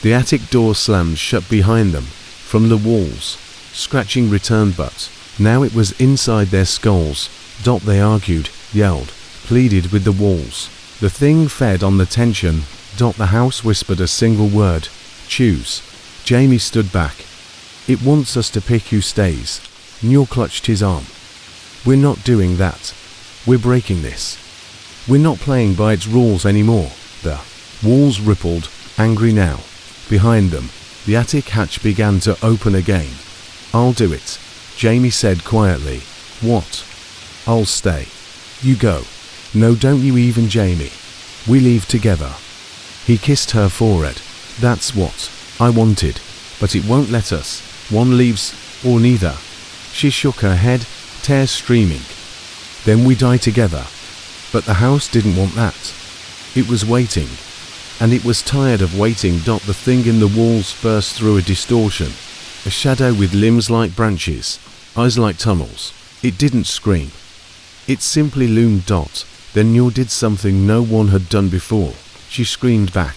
The attic door slammed shut behind them. From the walls, scratching returned, but now it was inside their skulls. They argued, yelled, pleaded with the walls. The thing fed on the tension. The house whispered a single word. Choose. Jamie stood back. It wants us to pick who stays. Nya clutched his arm. We're not doing that. We're breaking this. We're not playing by its rules anymore. The walls rippled, angry now. Behind them, the attic hatch began to open again. I'll do it, Jamie said quietly. What? I'll stay. You go. No, don't you even, Jamie. We leave together. He kissed her forehead. That's what I wanted, but it won't let us. One leaves, or neither. She shook her head, tears streaming. Then we die together. But the house didn't want that. It was waiting. And it was tired of waiting. The thing in the walls burst through a distortion. A shadow with limbs like branches, eyes like tunnels. It didn't scream. It simply loomed. Then Nya did something no one had done before. She screamed back.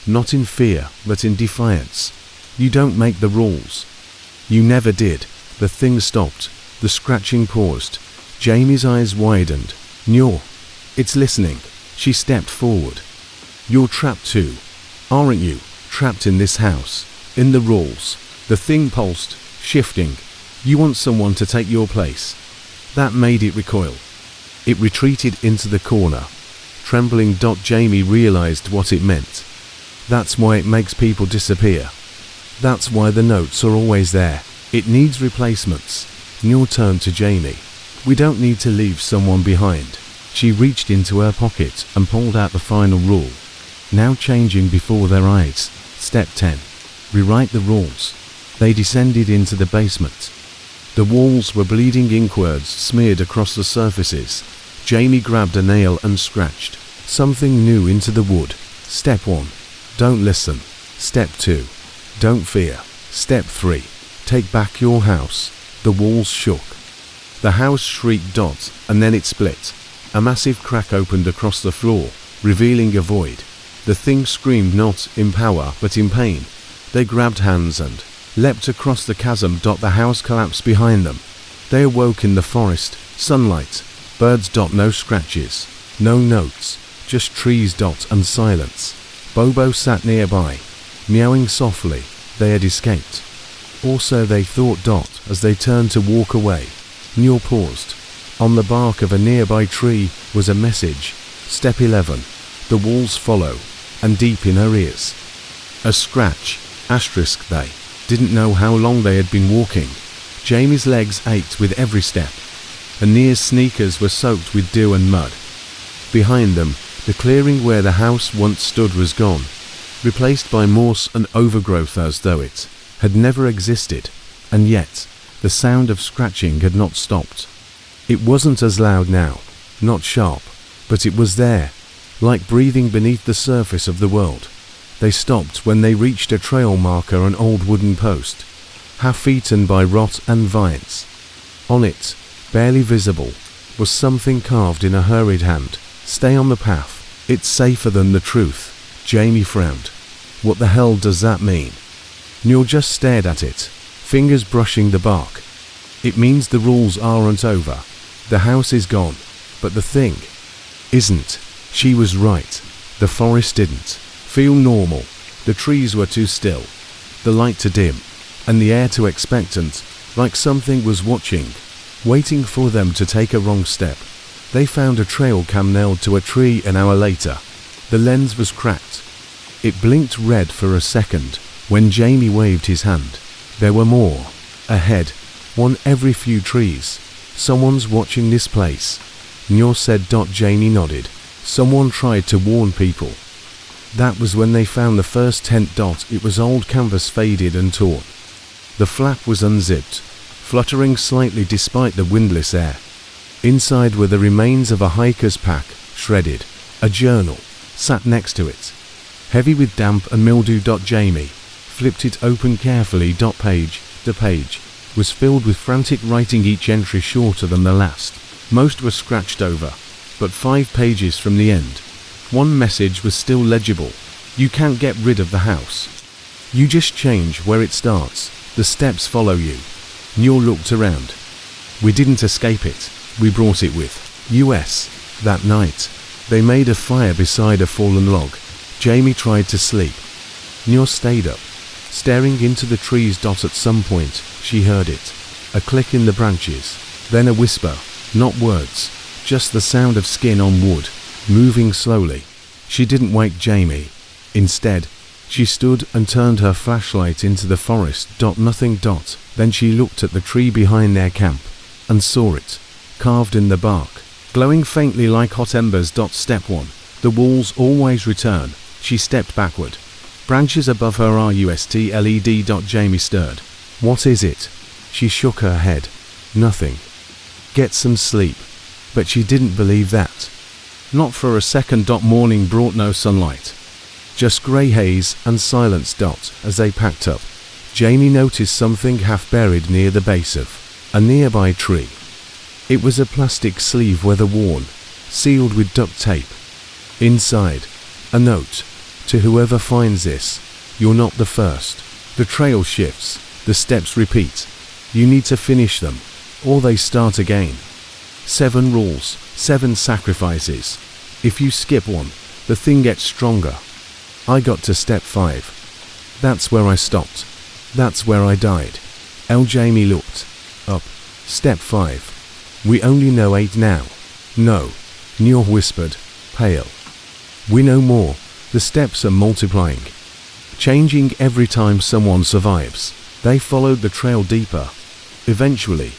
Not in fear, but in defiance. You don't make the rules. You never did. The thing stopped. The scratching paused. Jamie's eyes widened. Nya, it's listening. She stepped forward. You're trapped too, aren't you? Trapped in this house, in the rules. The thing pulsed, shifting. You want someone to take your place. That made it recoil. It retreated into the corner, trembling. Jamie realized what it meant. That's why it makes people disappear. That's why the notes are always there. It needs replacements. Nya turned to Jamie. We don't need to leave someone behind. She reached into her pocket and pulled out the final rule, now changing before their eyes. Step 10. Rewrite the rules. They descended into the basement. The walls were bleeding inkwords smeared across the surfaces. Jamie grabbed a nail and scratched something new into the wood. Step 1. Don't listen. Step 2. Don't fear. Step 3. Take back your house. The walls shook. The house shrieked. And then it split. A massive crack opened across the floor, revealing a void. The thing screamed, not in power but in pain. They grabbed hands and leapt across the chasm. The house collapsed behind them. They awoke in the forest, sunlight, birds. No scratches, no notes, just trees. And silence. Bobo sat nearby, meowing softly. They had escaped. Or so they thought. As they turned to walk away, Nya paused. On the bark of a nearby tree was a message. Step 11. The walls follow. And deep in her ears, a scratch. Asterisk. They didn't know how long they had been walking. Jamie's legs ached with every step, and Nia's sneakers were soaked with dew and mud. Behind them, the clearing where the house once stood was gone, replaced by moss and overgrowth as though it had never existed, and yet the sound of scratching had not stopped. It wasn't as loud now, not sharp, but it was there, like breathing beneath the surface of the world. They stopped when they reached a trail marker, an old wooden post, half-eaten by rot and vines. On it, barely visible, was something carved in a hurried hand. "Stay on the path. It's safer than the truth." Jamie frowned. "What the hell does that mean?" Neil just stared at it, fingers brushing the bark. "It means the rules aren't over. The house is gone, but the thing isn't." She was right. The forest didn't feel normal. The trees were too still, the light too dim, and the air too expectant, like something was watching, waiting for them to take a wrong step. They found a trail cam nailed to a tree an hour later. The lens was cracked. It blinked red for a second when Jamie waved his hand. There were more ahead, one every few trees. "Someone's watching this place," Nyor said. Jamie nodded. "Someone tried to warn people." That was when they found the first tent. It was old canvas, faded and torn. The flap was unzipped, fluttering slightly despite the windless air. Inside were the remains of a hiker's pack, shredded. A journal sat next to it, heavy with damp and mildew. Jamie flipped it open carefully. The page was filled with frantic writing, each entry shorter than the last. Most were scratched over, but 5 pages from the end, one message was still legible. "You can't get rid of the house. You just change where it starts. The steps follow you." Nyor looked around. "We didn't escape it. We brought it with us." That night, they made a fire beside a fallen log. Jamie tried to sleep. Nyor stayed up, staring into the trees. At some point, she heard it. A click in the branches, then a whisper, not words, just the sound of skin on wood, moving slowly. She didn't wake Jamie. Instead, she stood and turned her flashlight into the forest. Nothing. Then she looked at the tree behind their camp, and saw it, carved in the bark, glowing faintly like hot embers. Step 1. The walls always return. She stepped backward. Branches above her rustled. Jamie stirred. "What is it?" She shook her head. "Nothing. Get some sleep." But she didn't believe that. Not for a second. Morning brought no sunlight, just grey haze and silence. As they packed up, Jamie noticed something half buried near the base of a nearby tree. It was a plastic sleeve, weather-worn, sealed with duct tape. Inside, a note: "To whoever finds this, you're not the first." The trail shifts, the steps repeat. You need to finish them, or they start again. 7 rules, 7 sacrifices. If you skip one, the thing gets stronger. I got to step 5. That's where I stopped. That's where I died. Jamie looked up. Step 5. We only know 8 now. No, Nyor whispered, pale. We know more. The steps are multiplying, changing every time someone survives. They followed the trail deeper. Eventually,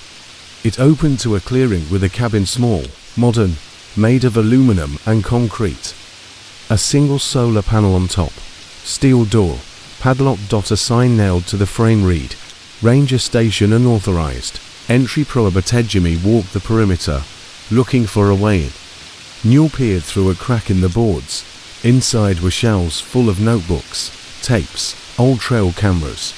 it opened to a clearing with a cabin, small, modern, made of aluminum and concrete. A single solar panel on top. Steel door, padlocked. A sign nailed to the frame read: Ranger Station unauthorized. Entry prohibited. Jimmy walked the perimeter, looking for a way in. Newell peered through a crack in the boards. Inside were shelves full of notebooks, tapes, old trail cameras.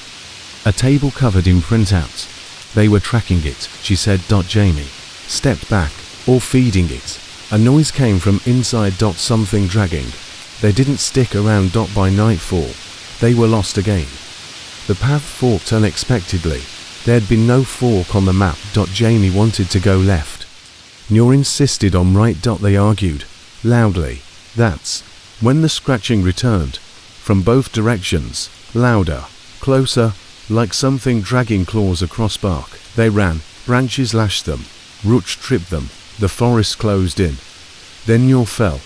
A table covered in printouts. They were tracking it, she said. Jamie stepped back, or feeding it. A noise came from inside. Something dragging. They didn't stick around. By nightfall, they were lost again. The path forked unexpectedly. There'd been no fork on the map. Jamie wanted to go left. Nyor insisted on right. They argued, loudly. That's when the scratching returned, from both directions, louder, closer, like something dragging claws across bark. They ran, branches lashed them, roots tripped them, the forest closed in. Then Nyor fell.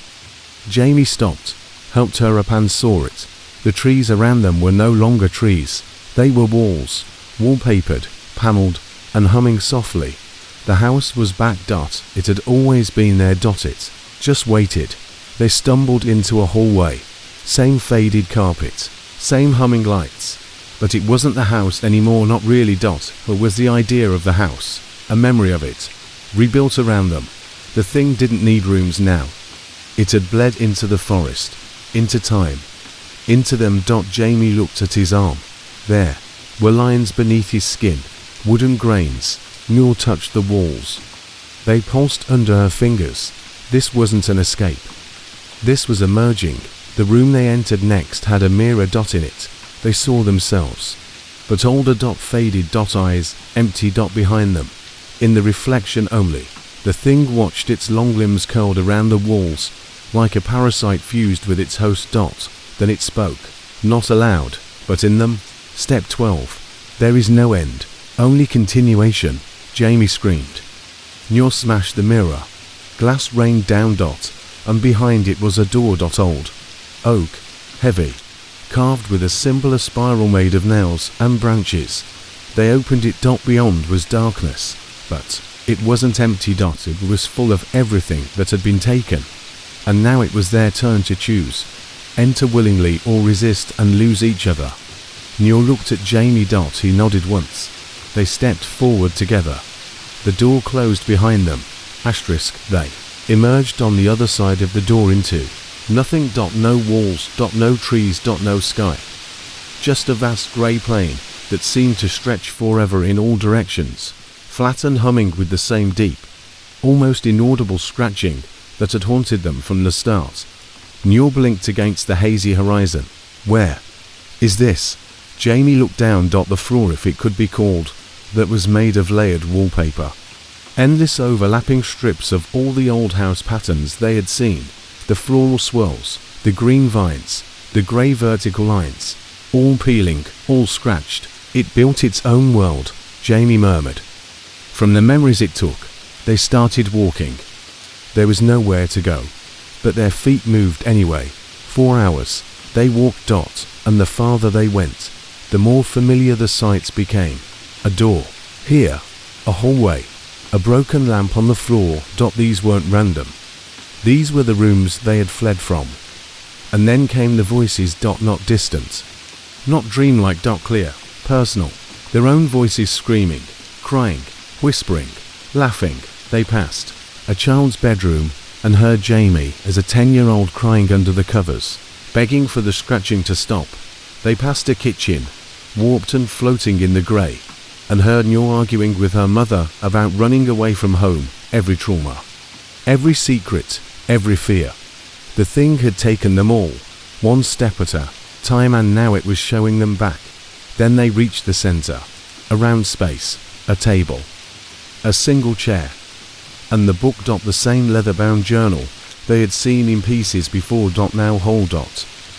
Jamie stopped, helped her up and saw it. The trees around them were no longer trees. They were walls, wallpapered, panelled, and humming softly. The house was back. It had always been there. It just waited. They stumbled into a hallway. Same faded carpet, same humming lights. But it wasn't the house anymore, not really. But was the idea of the house, a memory of it, rebuilt around them. The thing didn't need rooms now. It had bled into the forest, into time, into them. Jamie looked at his arm. There were lines beneath his skin, wooden grains. Noor touched the walls. They pulsed under her fingers. This wasn't an escape. This was emerging. The room they entered next had a mirror. In it, they saw themselves. But older. Faded. Eyes, empty. Behind them, in the reflection only, the thing watched, its long limbs curled around the walls, like a parasite fused with its host. Then it spoke, not aloud, but in them. Step 12. There is no end, only continuation, Jamie screamed. Noor smashed the mirror. Glass rained down. And behind it was a door. Old oak, heavy, carved with a symbol, a spiral made of nails and branches. They opened it. Beyond was darkness, but it wasn't empty. It was full of everything that had been taken. And now it was their turn to choose. Enter willingly or resist and lose each other. Noor looked at Jamie. He nodded once. They stepped forward together. The door closed behind them. They emerged on the other side of the door into nothing. No walls. No trees. No sky. Just a vast grey plain that seemed to stretch forever in all directions, flat and humming with the same deep, almost inaudible scratching that had haunted them from the start. Noor blinked against the hazy horizon. Where is this? Jamie looked down. The floor, if it could be called, that was made of layered wallpaper. Endless overlapping strips of all the old house patterns they had seen. The floral swirls, the green vines, the grey vertical lines, all peeling, all scratched. It built its own world, Jamie murmured. From the memories it took, they started walking. There was nowhere to go, but their feet moved anyway. 4 hours, they walked. And the farther they went, the more familiar the sights became. A door, here, a hallway, a broken lamp on the floor. These weren't random. These were the rooms they had fled from. And then came the voices. Not distant, not dreamlike. Clear, personal. Their own voices screaming, crying, whispering, laughing. They passed a child's bedroom and heard Jamie as a 10-year-old crying under the covers, begging for the scratching to stop. They passed a kitchen, warped and floating in the grey, and heard Noor arguing with her mother about running away from home, every trauma, every secret, every fear. The thing had taken them all, one step at a time, and now it was showing them back. Then they reached the center, a round space, a table, a single chair, and the book. The same leather-bound journal they had seen in pieces before. Now whole.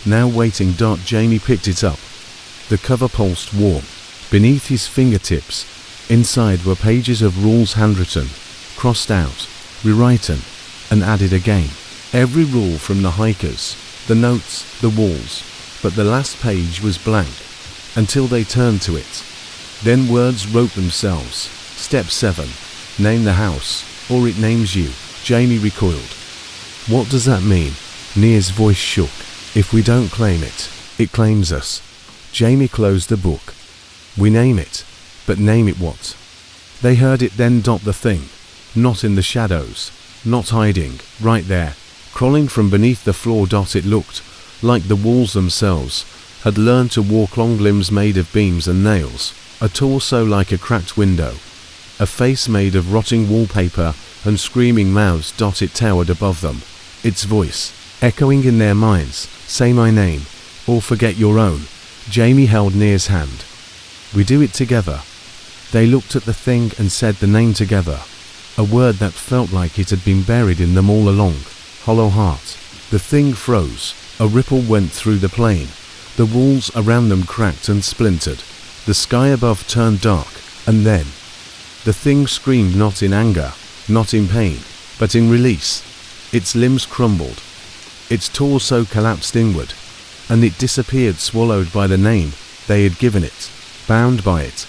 Now waiting. Jamie picked it up. The cover pulsed warm beneath his fingertips. Inside were pages of rules, handwritten, crossed out, rewritten, and added again. Every rule from the hikers, the notes, the walls, but the last page was blank, until they turned to it. Then words wrote themselves. Step 7. Name the house, or it names you. Jamie recoiled. What does that mean? Nia's voice shook. If we don't claim it, it claims us. Jamie closed the book. We name it, but name it what? They heard it then. The thing, not in the shadows, not hiding, right there, crawling from beneath the floor. It looked like the walls themselves had learned to walk. Long limbs made of beams and nails, a torso like a cracked window, a face made of rotting wallpaper, and screaming mouths. It towered above them, its voice echoing in their minds. Say my name, or forget your own. Jamie held Nia's hand. We do it together. They looked at the thing and said the name together, a word that felt like it had been buried in them all along. Hollow heart. The thing froze. A ripple went through the plain. The walls around them cracked and splintered. The sky above turned dark, and then the thing screamed, not in anger, not in pain, but in release. Its limbs crumbled. Its torso collapsed inward, and it disappeared, swallowed by the name they had given it, bound by it.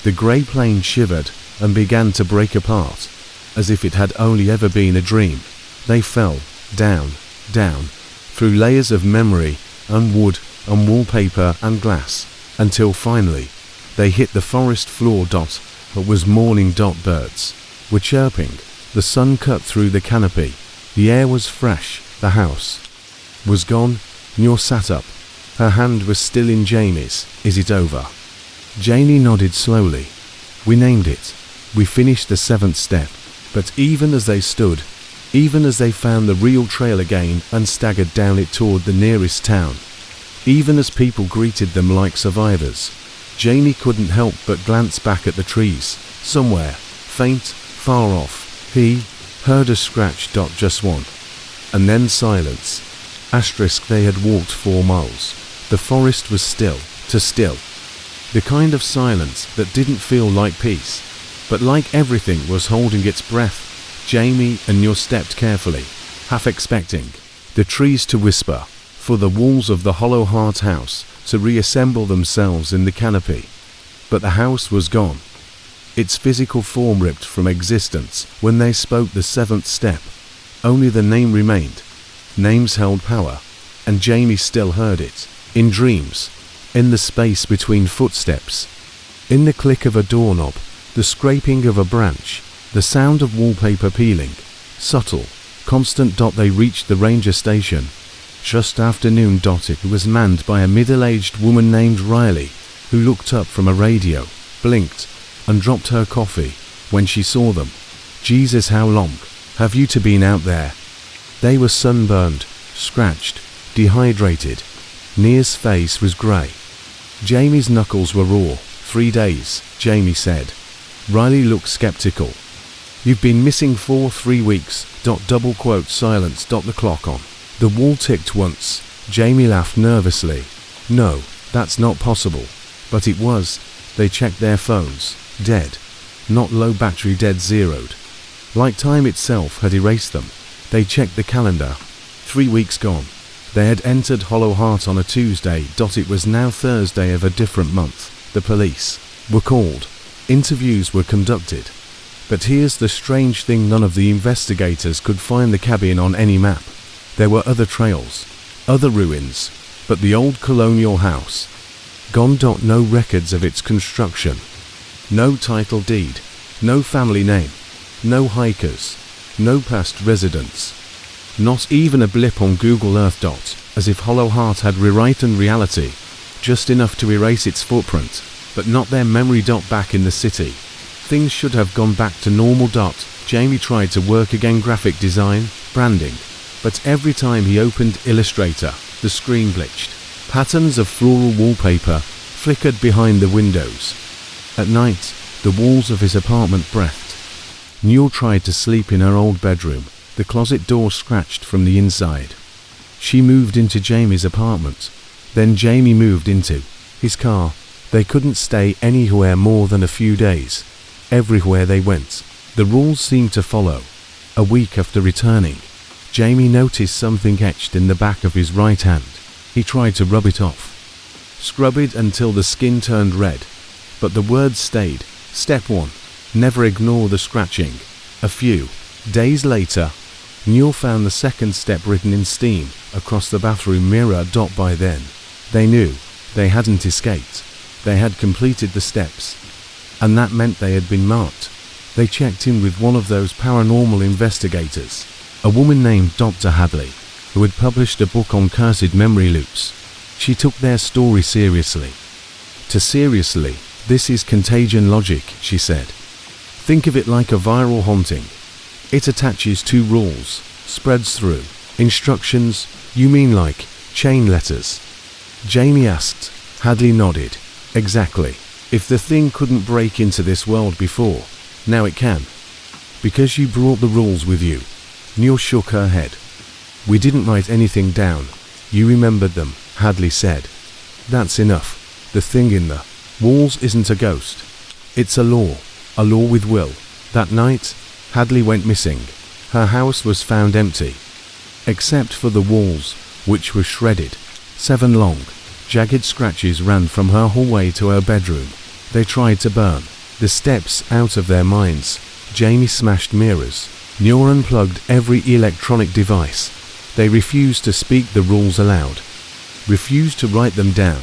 The grey plain shivered and began to break apart, as if it had only ever been a dream. They fell, down, down, through layers of memory, and wood, and wallpaper, and glass, until finally, they hit the forest floor. It was morning. Birds were chirping, the sun cut through the canopy, the air was fresh, the house was gone. Nyor sat up. Her hand was still in Jamie's. Is it over? Jamie nodded slowly. We named it. We finished the 7th step. But even as they stood, even as they found the real trail again and staggered down it toward the nearest town, even as people greeted them like survivors, Jamie couldn't help but glance back at the trees. Somewhere, faint, far off, he heard a scratch. Just one. And then silence. They had walked 4 miles. The forest was still, still. The kind of silence that didn't feel like peace, but like everything was holding its breath. Jamie and Nyor stepped carefully, half expecting the trees to whisper, for the walls of the Hollow Heart house to reassemble themselves in the canopy. But the house was gone. Its physical form ripped from existence when they spoke the 7th step. Only the name remained. Names held power, and Jamie still heard it, in dreams, in the space between footsteps, in the click of a doorknob, the scraping of a branch, the sound of wallpaper peeling, subtle, constant. They reached the ranger station just after noon. It was manned by a middle-aged woman named Riley, who looked up from a radio, blinked, and dropped her coffee when she saw them. Jesus, how long have you two been out there? They were sunburned, scratched, dehydrated. Nyor's face was grey. Jamie's knuckles were raw. 3 days, Jamie said. Riley looked skeptical. You've been missing for 3 weeks. Silence. The clock on the wall ticked once. Jamie laughed nervously. No, that's not possible. But it was. They checked their phones. Dead. Not low battery, dead, zeroed. Like time itself had erased them. They checked the calendar. 3 weeks gone. They had entered Hollow Heart on a Tuesday. It was now Thursday of a different month. The police were called. Interviews were conducted. But here's the strange thing, none of the investigators could find the cabin on any map. There were other trails, other ruins, but the old colonial house, gone. No records of its construction. No title deed. No family name. No hikers. No past residents. Not even a blip on Google Earth. As if Hollow Heart had rewritten reality, just enough to erase its footprint, but not their memory. Back in the city, things should have gone back to normal. Jamie tried to work again, graphic design, branding, but every time he opened Illustrator, the screen glitched. Patterns of floral wallpaper flickered behind the windows. At night, the walls of his apartment breathed. Nyor tried to sleep in her old bedroom. The closet door scratched from the inside. She moved into Jamie's apartment. Then Jamie moved into his car. They couldn't stay anywhere more than a few days. Everywhere they went, the rules seemed to follow. A week after returning, Jamie noticed something etched in the back of his right hand. He tried to rub it off. Scrub it until the skin turned red. But the words stayed. Step 1. Never ignore the scratching. A few days later, Nyor found the 2nd step written in steam across the bathroom mirror. By then, they knew they hadn't escaped. They had completed the steps. And that meant they had been marked. They checked in with one of those paranormal investigators, a woman named Dr. Hadley, who had published a book on cursed memory loops. She took their story seriously. Seriously, this is contagion logic, she said. Think of it like a viral haunting. It attaches 2 rules, spreads through. Instructions, you mean like chain letters? Jamie asked. Hadley nodded. Exactly. If the thing couldn't break into this world before, now it can. Because you brought the rules with you. Nyor shook her head. We didn't write anything down. You remembered them, Hadley said. That's enough. The thing in the walls isn't a ghost. It's a law with will. That night, Hadley went missing. Her house was found empty, except for the walls, which were shredded. 7 long, jagged scratches ran from her hallway to her bedroom. They tried to burn the steps out of their minds. Jamie smashed mirrors. Nyor unplugged every electronic device. They refused to speak the rules aloud, refused to write them down,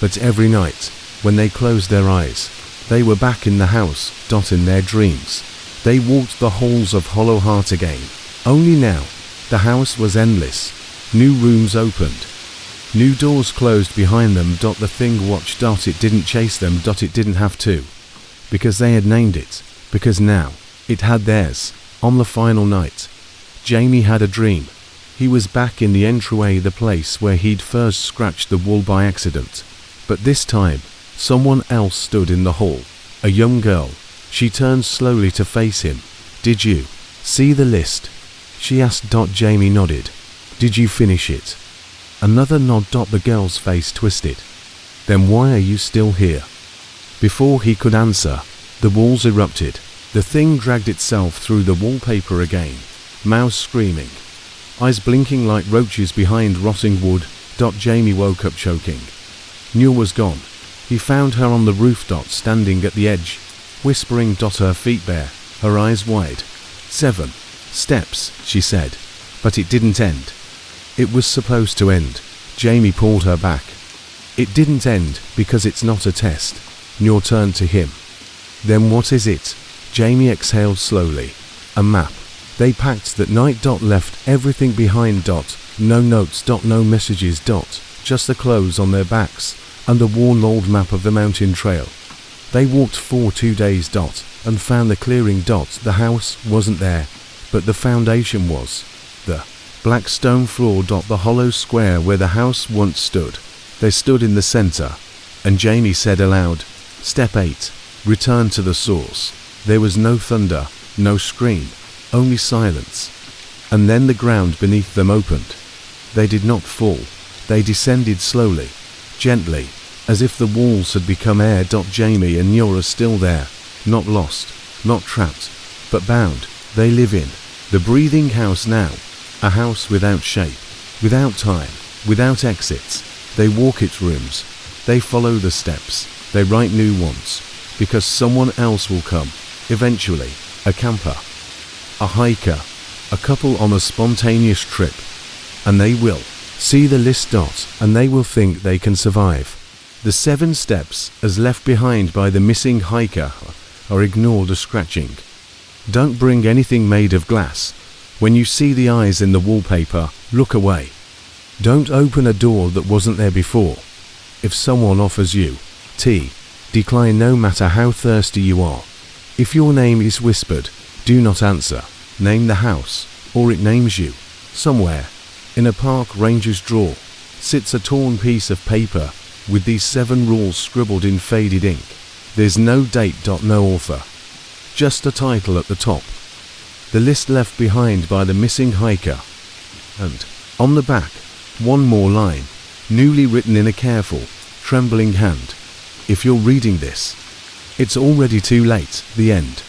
but every night, when they closed their eyes, they were back in the house, in their dreams. They walked the halls of Hollow Heart again. Only now, the house was endless. New rooms opened. New doors closed behind them. The thing watched. It didn't chase them. It didn't have to. Because they had named it. Because now, it had theirs. On the final night, Jamie had a dream. He was back in the entryway, the place where he'd first scratched the wall by accident. But this time, someone else stood in the hall. A young girl. She turned slowly to face him. "Did you see the list?" she asked. Jamie nodded. "Did you finish it?" Another nod. The girl's face twisted. "Then why are you still here?" Before he could answer, the walls erupted. The thing dragged itself through the wallpaper again, mouths screaming, eyes blinking like roaches behind rotting wood. Jamie woke up choking. Noor was gone. He found her on the roof. Standing at the edge, whispering. Her feet bare, her eyes wide. 7 steps, she said. But it didn't end. It was supposed to end. Jamie pulled her back. It didn't end because it's not a test. Noor turned to him. "Then what is it?" Jamie exhaled slowly. "A map. They packed that night. Left everything behind. No notes. No messages. Just the clothes on their backs and a worn old map of the mountain trail. They walked for 2 days. And found the clearing. The house wasn't there, but the foundation was. The black stone floor. The hollow square where the house once stood. They stood in the center. And Jamie said aloud, "Step 8. Return to the source." There was no thunder, no scream, only silence. And then the ground beneath them opened. They did not fall. They descended slowly, gently, as if the walls had become air. Jamie and Noor are still there, not lost, not trapped, but bound. They live in the breathing house now, a house without shape, without time, without exits. They walk its rooms. They follow the steps. They write new ones, because someone else will come, eventually, a camper, a hiker, a couple on a spontaneous trip, and they will see the list. And they will think they can survive. The 7 steps, as left behind by the missing hiker, are ignored or scratching. Don't bring anything made of glass. When you see the eyes in the wallpaper, look away. Don't open a door that wasn't there before. If someone offers you tea, decline no matter how thirsty you are. If your name is whispered, do not answer. Name the house, or it names you. Somewhere, in a park ranger's drawer, sits a torn piece of paper with these 7 rules scribbled in faded ink. There's no date. No author. Just a title at the top. The list left behind by the missing hiker. And, on the back, one more line, newly written in a careful, trembling hand. If you're reading this, it's already too late. The end.